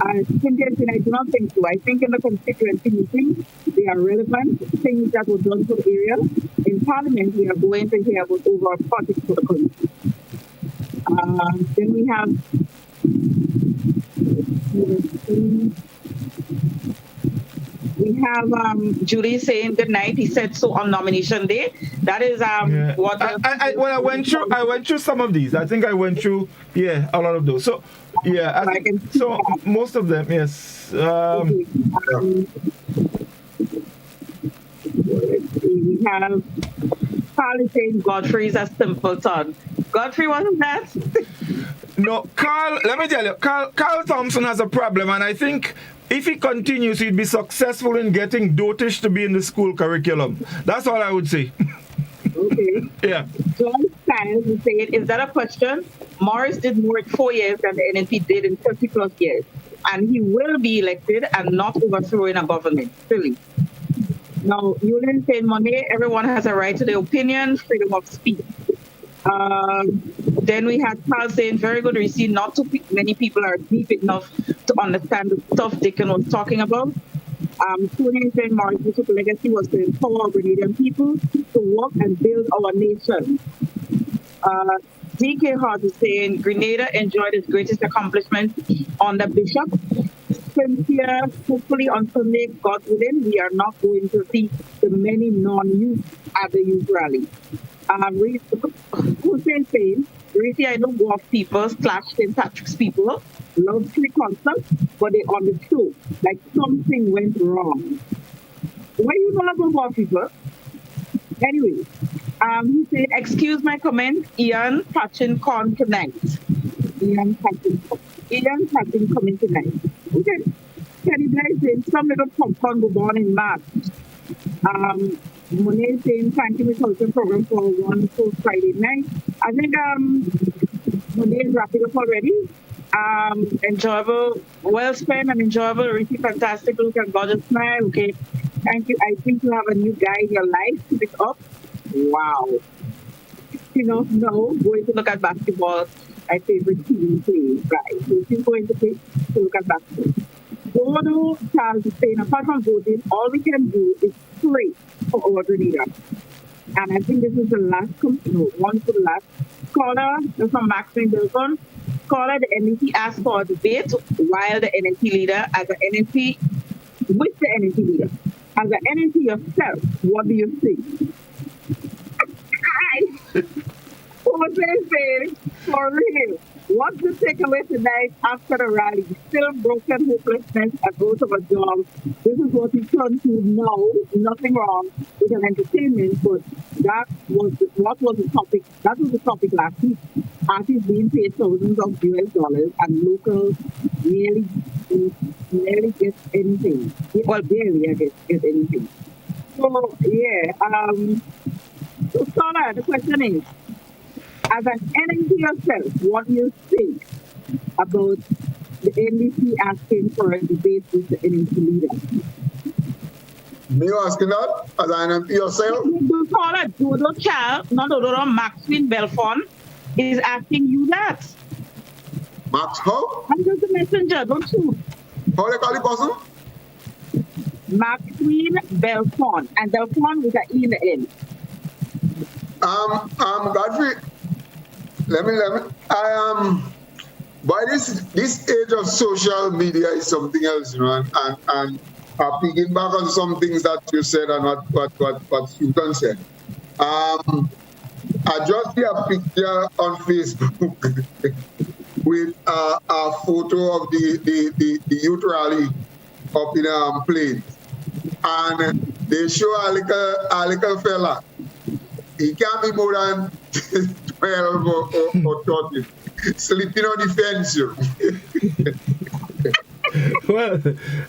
S3: I do not think so. I think in the constituency meeting, they are relevant things that were done for the area. In Parliament, we are going to hear about overall projects for the country. Then we have Judy saying good night. He said so on nomination day. That is what
S8: I went through some of these. I think I went through a lot of those. So most of them, yes.
S3: We have Carly saying Godfrey is a simpleton. Godfrey wasn't that?
S8: No, Carl, let me tell you, Carl Thompson has a problem, and I think if he continues, he'd be successful in getting dotage to be in the school curriculum. That's all I would say.
S3: Okay.
S8: Yeah.
S3: John Stiles is saying, is that a question? Morris did more in 4 years than the NNP did in 30 plus years. And he will be elected and not overthrowing a government. Really. Now, Yulian saying Monday, everyone has a right to their opinion, freedom of speech. Then we had Carl saying, very good receipt, not too many people are deep enough to understand the stuff Dickon was talking about. Tony saying Morris Bishop's legacy was to empower our Grenadian people to work and build our nation. DK Hart is saying Grenada enjoyed its greatest accomplishment under Bishop. Cynthia, hopefully on Sunday, God willing, we are not going to see the many non-youth at the youth rally. Hussein saying, Reece, I don't go off people / St. Patrick's people. Love free concerts, but they on the show. Like something went wrong. Why you not go off people? Anyway, he said, excuse my comment, Ian Patchin con tonight. Ian Patchin coming tonight. Okay. Kenny Blaise saying, some little popcorn go born in March. Monet saying, thank you, Miss Hudson program for a wonderful Friday night. I think Monet is wrapping up already. Enjoyable, well spent and enjoyable, really fantastic look and gorgeous smile. Okay, thank you. I think you have a new guy in your life to pick up. Wow. No, going to look at basketball, my favorite team plays, right? So she's going to look at basketball. Bono Charles is saying, apart from voting, all we can do is pray for our Grenada. And I think this is the last, one for the last caller, from Maxine Bilson. Caller, the NNP asked for a debate while the NNP leader, as an NNP, with the NNP leader. As an NNP yourself, what do you think? What they saying, for real, what's the takeaway tonight after the rally? Still broken hopelessness at both of our jobs. This is what we turn to now. Nothing wrong with an entertainment, but what was the topic? That was the topic last week. Artists being paid thousands of US dollars and locals nearly get anything. Well, barely, I guess, get anything. So, yeah. So, Sarah, the question is, as an NNP yourself, what do you think about the NDP asking for a debate with the NNP leader?
S9: Me asking that as an NNP yourself?
S3: The caller, Dodo Child, not Dodo, Maxine Belfon, is asking you that.
S9: Max how?
S3: I'm just a messenger, don't you?
S9: How they call the person?
S3: Maxine Belfon, and Belfon with an E in the end.
S9: Godfrey, let me. By this age of social media is something else, and picking back on some things that you said and what Susan said. I just see a picture on Facebook with a photo of the youth rally up in Plains, and they show a little fella. He can't be more than 12 or 13, sleeping on the fence.
S8: Well,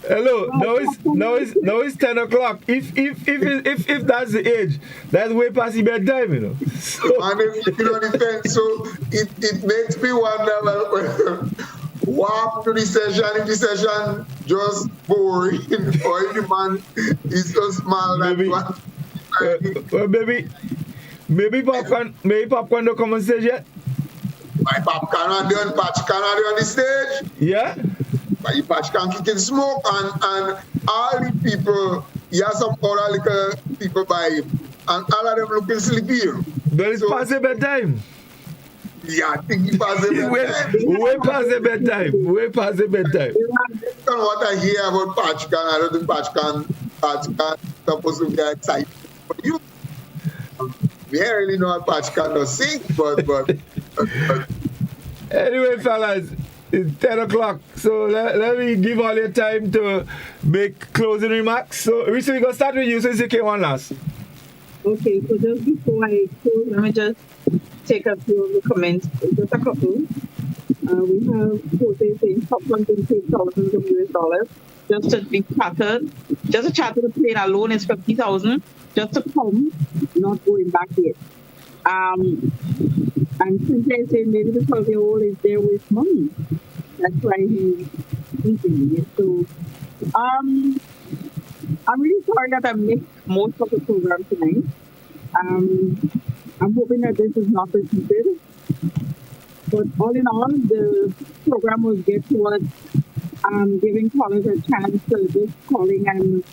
S8: hello. Now it's 10 o'clock. If that's the age, that's way past the bedtime, you know. So.
S9: And if you know the fence, so it makes me wonder, well, what happened to the session? If the session just boring, or if the man is so small that one.
S8: Well, maybe popcorn don't come on stage yet.
S9: My popcorn and the patch can on the stage.
S8: Yeah.
S9: But the patch can kicking smoke and all the people. He has some other little people by him, and all of them looking sleepy.
S8: But it's past the bedtime.
S9: Yeah, I think he passed the bedtime.
S8: Way past the bedtime. Way past the bedtime.
S9: Based on what I hear about Patchcan, I don't think Patchcan supposed to be excited for you. We don't really know what Patchcan does sing, but
S8: anyway, fellas, it's 10 o'clock. So let me give all your time to make closing remarks. So, Reece, we're going to start with you since you came on last.
S3: Okay, so just before I close, let me just take a few of the comments, just a couple. We have Jose saying top 128,000 of US dollars just to be chartered. Just a charter the plane alone is 50,000 just to come, not going back yet. And Cynthia is saying maybe the 12-year-old is there with money. That's why he's eating it. So I'm really sorry that I missed most of the program tonight. I'm hoping that this is not repeated. But all in all, the program was geared towards giving callers a chance to just calling and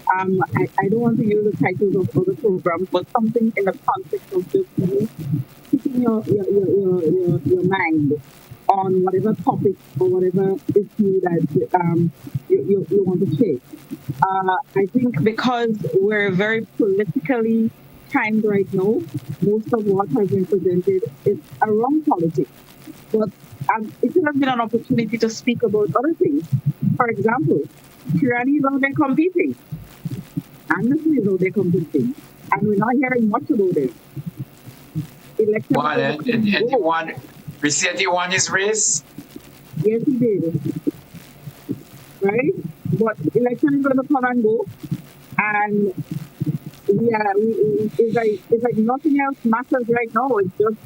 S3: I don't want to use the titles of other programs, but something in the context of just keeping your mind on whatever topic or whatever issue that you want to share. I think because we're very politically timed right now, most of what has been presented is around politics. But it should have been an opportunity to speak about other things. For example, Kirani is out there competing. Anderson is out there competing. And we're not hearing much about it.
S10: Reece won his race?
S3: Yes, he did. Right? But election is going to come and go. And it's like nothing else matters right now. It's just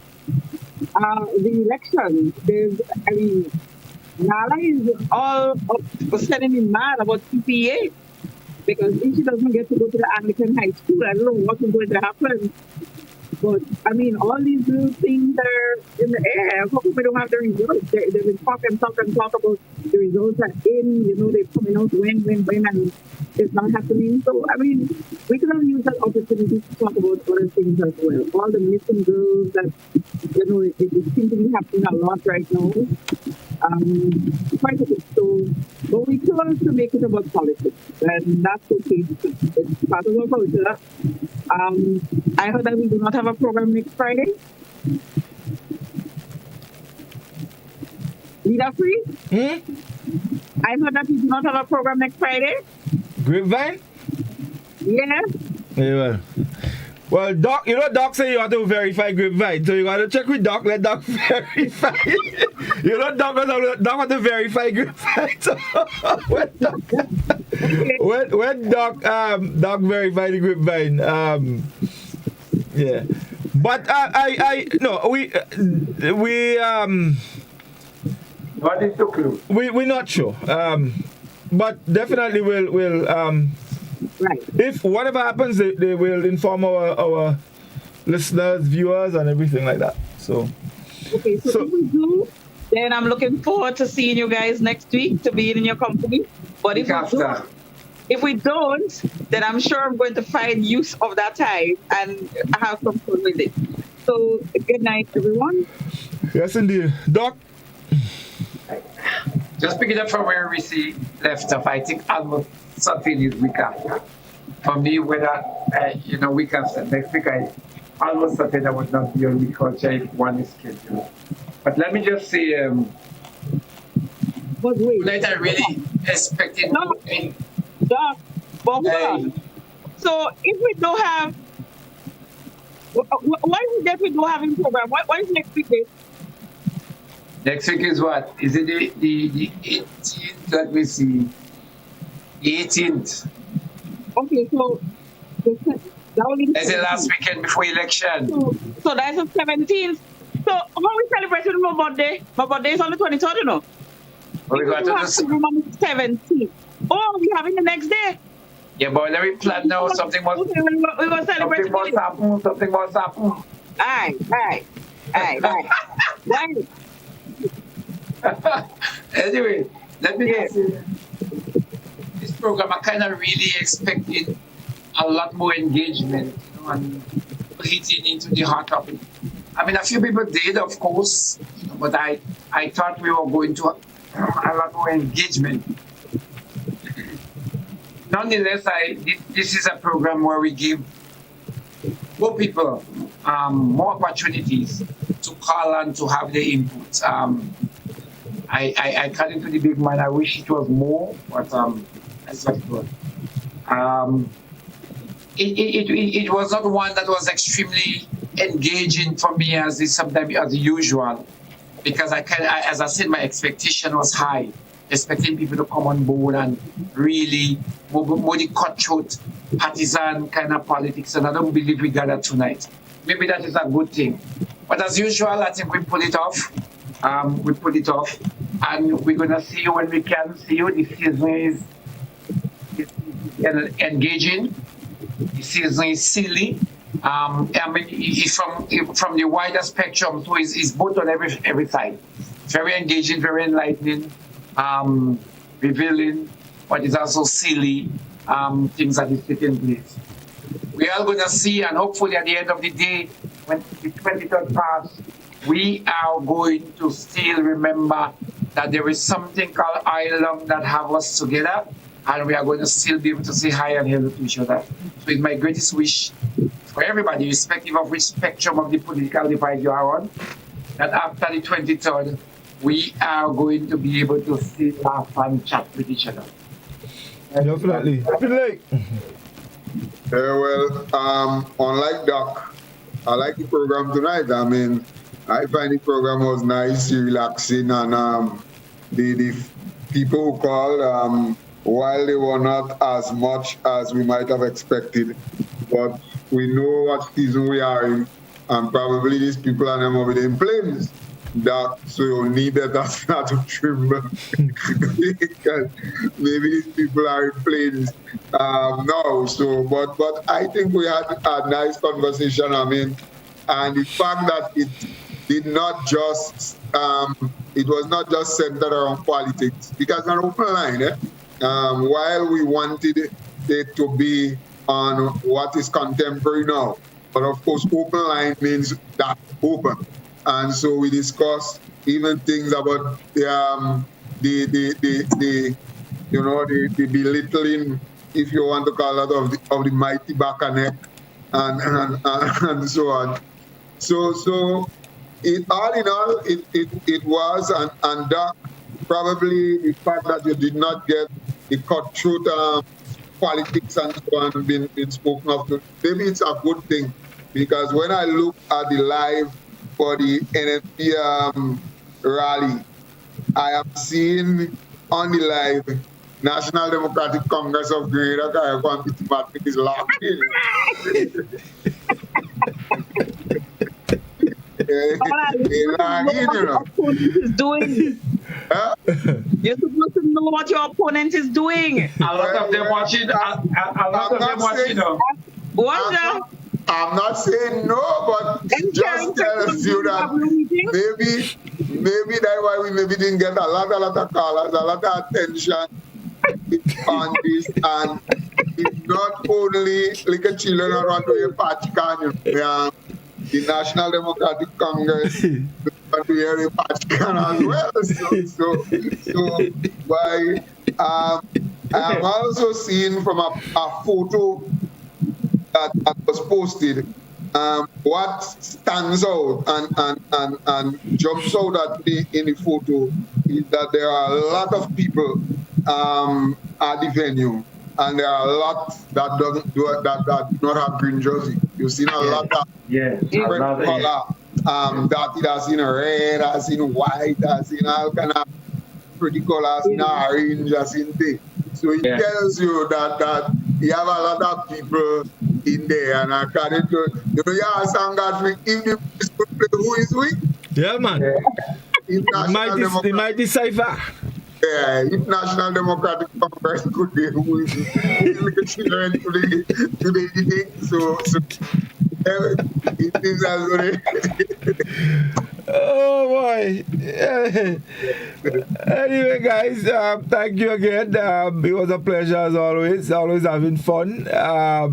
S3: the election. Nala is all sending me mad about CPA because if she doesn't get to go to the Anglican high school, I don't know what is going to happen. But all these little things are in the air. How come we don't have the results? They've been talk about the results are in, they're coming out when, and it's not happening. So, we could have used that opportunity to talk about other things as well. All the missing girls that, it seems to be happening a lot right now. Quite a bit. So, but we chose to make it about politics, and that's okay. It's part of our culture. I heard that we do not have a program next Friday. Leader Free? I heard that we do not have a program next Friday.
S8: Grapevine?
S3: Yes.
S8: Yeah, well, Doc, Doc say you have to verify Grapevine, so you got to check with Doc, let Doc verify. Doc have to verify Grapevine. So when Doc verify the Grapevine, yeah. But
S10: what is the clue?
S8: We're not sure. But definitely we'll
S3: right.
S8: If whatever happens, they will inform our listeners, viewers, and everything like that. So
S3: okay, so if we do, then I'm looking forward to seeing you guys next week, to being in your company. But if we don't, then I'm sure I'm going to find use of that time and have some fun with it. So good night, everyone.
S8: Yes, indeed. Doc?
S10: Just pick it up from where Reece left off. I think almost something is week after. For me, whether, week after next week, I almost certain that would not be on week culture if one is scheduled. But let me just say,
S3: but wait,
S10: tonight I really expected
S3: Doc, so if we don't have, why is it that we don't have a program? Why is next week this?
S10: Next week is what? Is it the 18th? Let me see. 18th.
S3: Okay, so that will be
S10: That's the last weekend before election.
S3: So that's the 17th. So how we celebrating my birthday? My birthday is on the 23rd, you know.
S10: We got to
S3: have to remember the 17th. Oh, we having the next day.
S10: Yeah, but let me plan now. Something more.
S3: Okay, we're going to celebrate.
S10: Something more happen.
S3: Aye.
S10: Anyway, let me say, this program, I kind of really expected a lot more engagement, and hitting into the hot topic. I mean, a few people did, of course, but I thought we were going to a lot more engagement. Nonetheless, this is a program where we give more people more opportunities to call and to have their input. I cut into the big man. I wish it was more, but that's what it was. It was not one that was extremely engaging for me as is sometimes as usual, because as I said, my expectation was high, expecting people to come on board and really more the cutthroat, partisan kind of politics, and I don't believe we got that tonight. Maybe that is a good thing, but as usual, I think we pull it off. And we're gonna see you when we can see you. The season is engaging. The season is silly. I mean, it's from the wider spectrum, so it's both on every side. Very engaging, very enlightening, revealing, but it's also silly things that is taking place. We are going to see, and hopefully at the end of the day, when the 23rd pass, we are going to still remember that there is something called Ireland that have us together, and we are going to still be able to say hi and hello to each other. So it's my greatest wish for everybody, irrespective of which spectrum of the political divide you are on, that after the 23rd, we are going to be able to sit, laugh, and chat with each other.
S8: Definitely.
S9: Unlike Doc, I like the program tonight. I mean, I find the program was nice, relaxing, and the people who called, while they were not as much as we might have expected, but we know what season we are in, and probably these people are never within planes. So you'll need that not to trim because maybe these people are in planes now. So, but I think we had a nice conversation. I mean, and the fact that it did not just it was not just centered around politics, because an open line. While we wanted it to be on what is contemporary now, but of course, open line means that open. And so we discussed even things about the belittling, if you want to call it, of the mighty Bacanek and so on. So it all in all, it was, and that probably the fact that you did not get the cutthroat politics and so on been spoken of, maybe it's a good thing, because when I look at the live for the NFP rally, I have seen on the live National Democratic Congress of Grenada Matic is laughing.
S3: Doing. Huh? You're supposed to know what your opponent is doing.
S10: A lot of them watching. A lot of them watching.
S9: I'm not saying no, but it just tells you that maybe that's why we maybe didn't get a lot of callers, a lot of attention on this, and it's not only like children around the party can, the National Democratic Congress to hear a party can as well. So by I have also seen from a photo that was posted, what stands out and jumps out at me in the photo is that there are a lot of people at the venue, and there are a lot that do not have green jersey. You've seen a lot of different color dotted as in red, as in white, as in all kind of pretty colors, in orange, as in thing. So it tells you that you have a lot of people in there, and according to you have some Godfrey, if the police could play who is we?
S8: Yeah, man. The mighty cipher.
S9: Yeah, if National Democratic Congress could be who is the children to the thing, so it is as
S8: oh boy. Anyway, guys, thank you again. It was a pleasure as always. Always having fun. I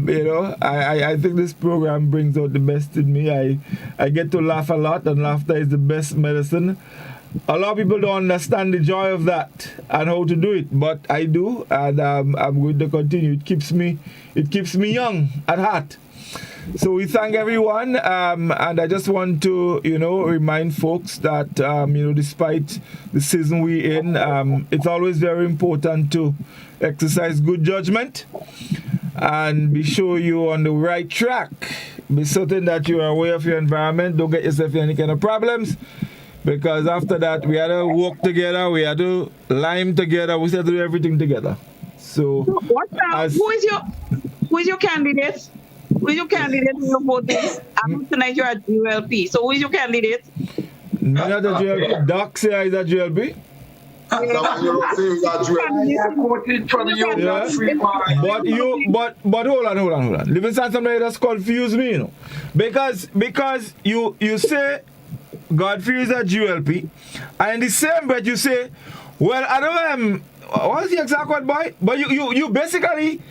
S8: think this program brings out the best in me. I get to laugh a lot, and laughter is the best medicine. A lot of people don't understand the joy of that and how to do it, but I do, and I'm going to continue. It keeps me young at heart. So we thank everyone, and I just want to, remind folks that, despite the season we're in, it's always very important to exercise good judgment and be sure you're on the right track. Be certain that you are aware of your environment. Don't get yourself in any kind of problems, because after that, we had to work together, we had to lime together, we had to do everything together. So,
S3: who is your candidate? Who is your candidate in your voting? Tonight you're at ULP. So who is your candidate?
S8: Not at GLP. Doc say is at GLP. But hold on. Livingston, somebody just confused me, Because you say Godfrey is at GLP, and in the same breath you say, well, I don't what's the exact word, boy? But you basically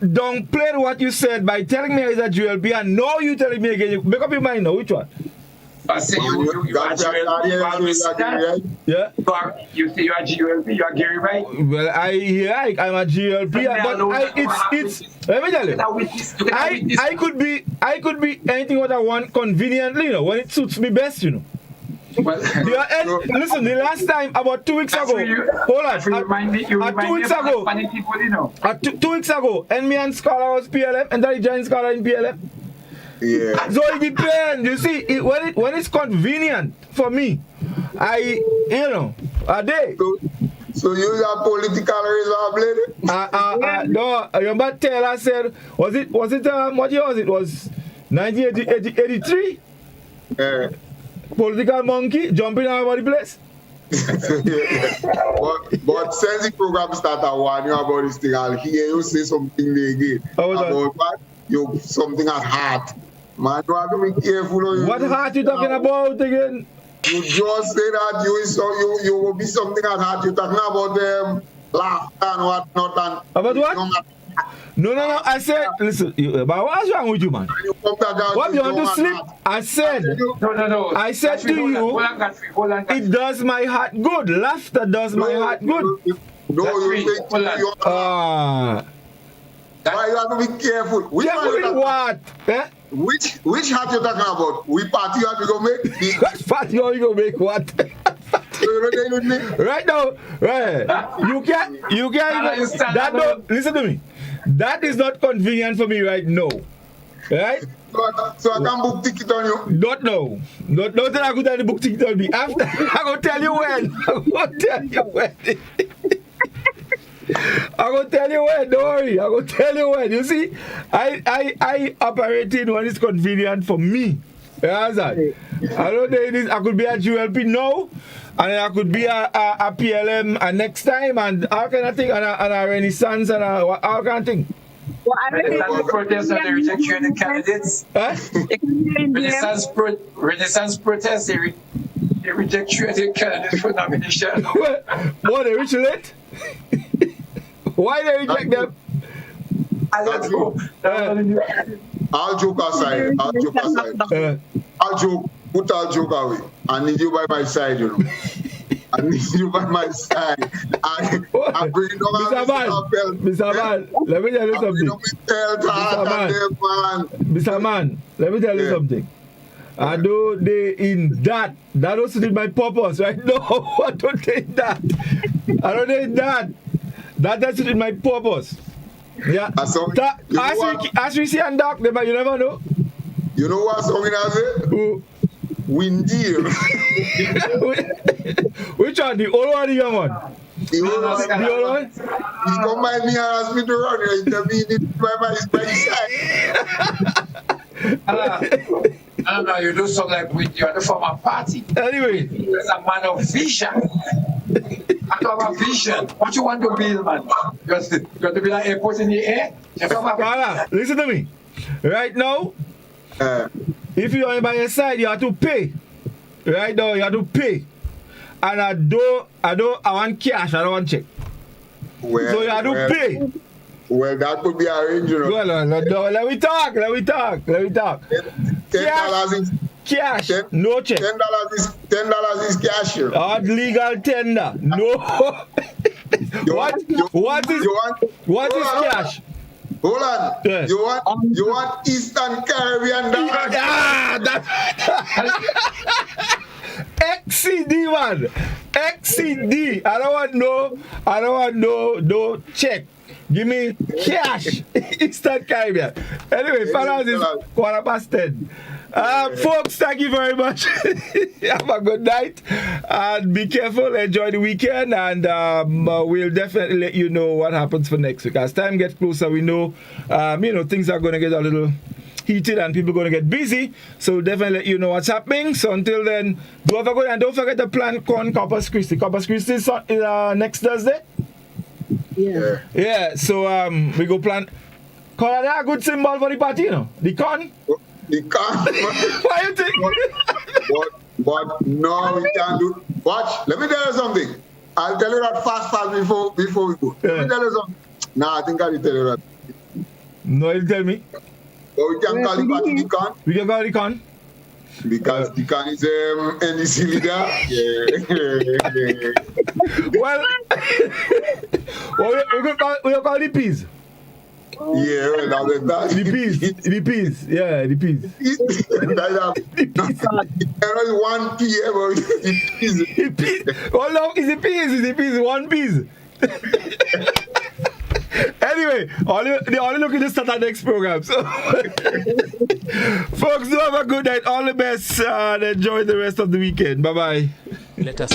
S8: downplayed what you said by telling me it's a GLP, and now you telling me again. You make up your mind now. Which one?
S10: I say you are GLP.
S8: Yeah.
S10: You say you are GLP. You are Gary, right?
S8: Well, I'm a GLP, but it's. Let me tell you. I could be anything what I want conveniently, when it suits me best, Well, listen, the last time, about 2 weeks ago, hold on, 2 weeks ago, 2 weeks ago, and me and Scholar was PLM, and then he joined Scholar in PLM.
S9: Yeah.
S8: So it depends, you see, when it's convenient for me, a day.
S9: So you are political reserve,
S8: no, your Taylor said, was it, what year was it? It was 1983?
S9: Yeah.
S8: Political monkey jumping all over the place.
S9: but since the program started, warning you about this thing, I'll hear you say something again about what you something at heart. Man, you have to be careful.
S8: What heart you talking about again?
S9: You just say that you will be something at heart. You're talking about them laughter and whatnot.
S8: About what? No. I said, listen, but what's wrong with you, man? What you want to sleep? I said,
S10: no.
S8: I said to you, it does my heart good. Laughter does my heart good.
S9: Why you have to be careful?
S8: Which what?
S9: Which heart you talking about? Which party you have to go make?
S8: Which party are you going to make what? Right now, right. You can't even, listen to me. That is not convenient for me right now. Right?
S9: So I can book ticket on you?
S8: Don't know. Don't tell I could tell the book ticket on me. After, I'm going to tell you when. I'm going to tell you when. I'm going to tell you when. Don't worry. I'm going to tell you when. You see, I operate in when it's convenient for me. You understand? I don't know this. I could be at ULP now, and I could be a PLM next time, and all kind of thing, and a Renaissance, and all kind of thing.
S10: Well, Renaissance protest and they reject the candidates. Renaissance protest, they reject the candidates for nomination.
S8: What, they reject it? Why they reject them?
S9: I'll joke aside. Put our joke away. I need you by my side, I need you by my side. I'm bringing
S8: Mr. Man, let me tell you something. Mr. Man, let me tell you something. I know they in that also did my purpose, right? No, I don't think that. I don't think that. That doesn't did my purpose. Yeah. As we see and dark, you never know.
S9: You know what song it has it?
S8: Who?
S9: Windy.
S8: Which one? The old one or the young one?
S9: The old one.
S8: The old one?
S9: He come by me and ask me to run. He intervened by my side.
S10: I don't know, you do something like with you from a party.
S8: Anyway.
S10: You're a man of vision. I don't have a vision. What you want to build, man? You want to be like airport in the air?
S8: Listen to me. Right now, if you are by your side, you have to pay. Right now, you have to pay. And I want cash, I don't want check.
S9: Well,
S8: so you have to pay.
S9: Well, that could be arranged, you know.
S8: Well, let me talk.
S9: $10 is
S8: cash, no check.
S9: $10 is cash.
S8: Hard legal tender, no. What is cash?
S9: Hold on.
S8: Yes.
S9: You want Eastern Caribbean dollars?
S8: That's XCD, man. XCD. I don't want no check. Give me cash. Eastern Caribbean. Anyway, fellas, it's 10:15. Folks, thank you very much. Have a good night. And be careful. Enjoy the weekend. And we'll definitely let you know what happens for next week. As time gets closer, we know, things are going to get a little heated and people are going to get busy. So we'll definitely let you know what's happening. So until then, don't forget to plan con Corpus Christi. Corpus Christi is next Thursday. Yeah, so we go plan. Call that a good symbol for the party, you know? The con?
S9: The con.
S8: Why you think?
S9: but no, we can't do. Watch, let me tell you something. I'll tell you that fast before we go. Let me tell you something. Nah, I think I'll tell you that.
S8: No, you tell me.
S9: But we can call the party the con.
S8: We can call the con?
S9: Because the con is NDC leader.
S8: Well, we'll call the peas.
S9: Yeah, well, now that
S8: the peas. Yeah, the peas.
S9: There is 1 p.m. The peas.
S8: Oh, no, it's the peas, 1 piece. Anyway, they only looking to start our next program. So, folks, do have a good night. All the best and enjoy the rest of the weekend. Bye-bye.
S19: Let us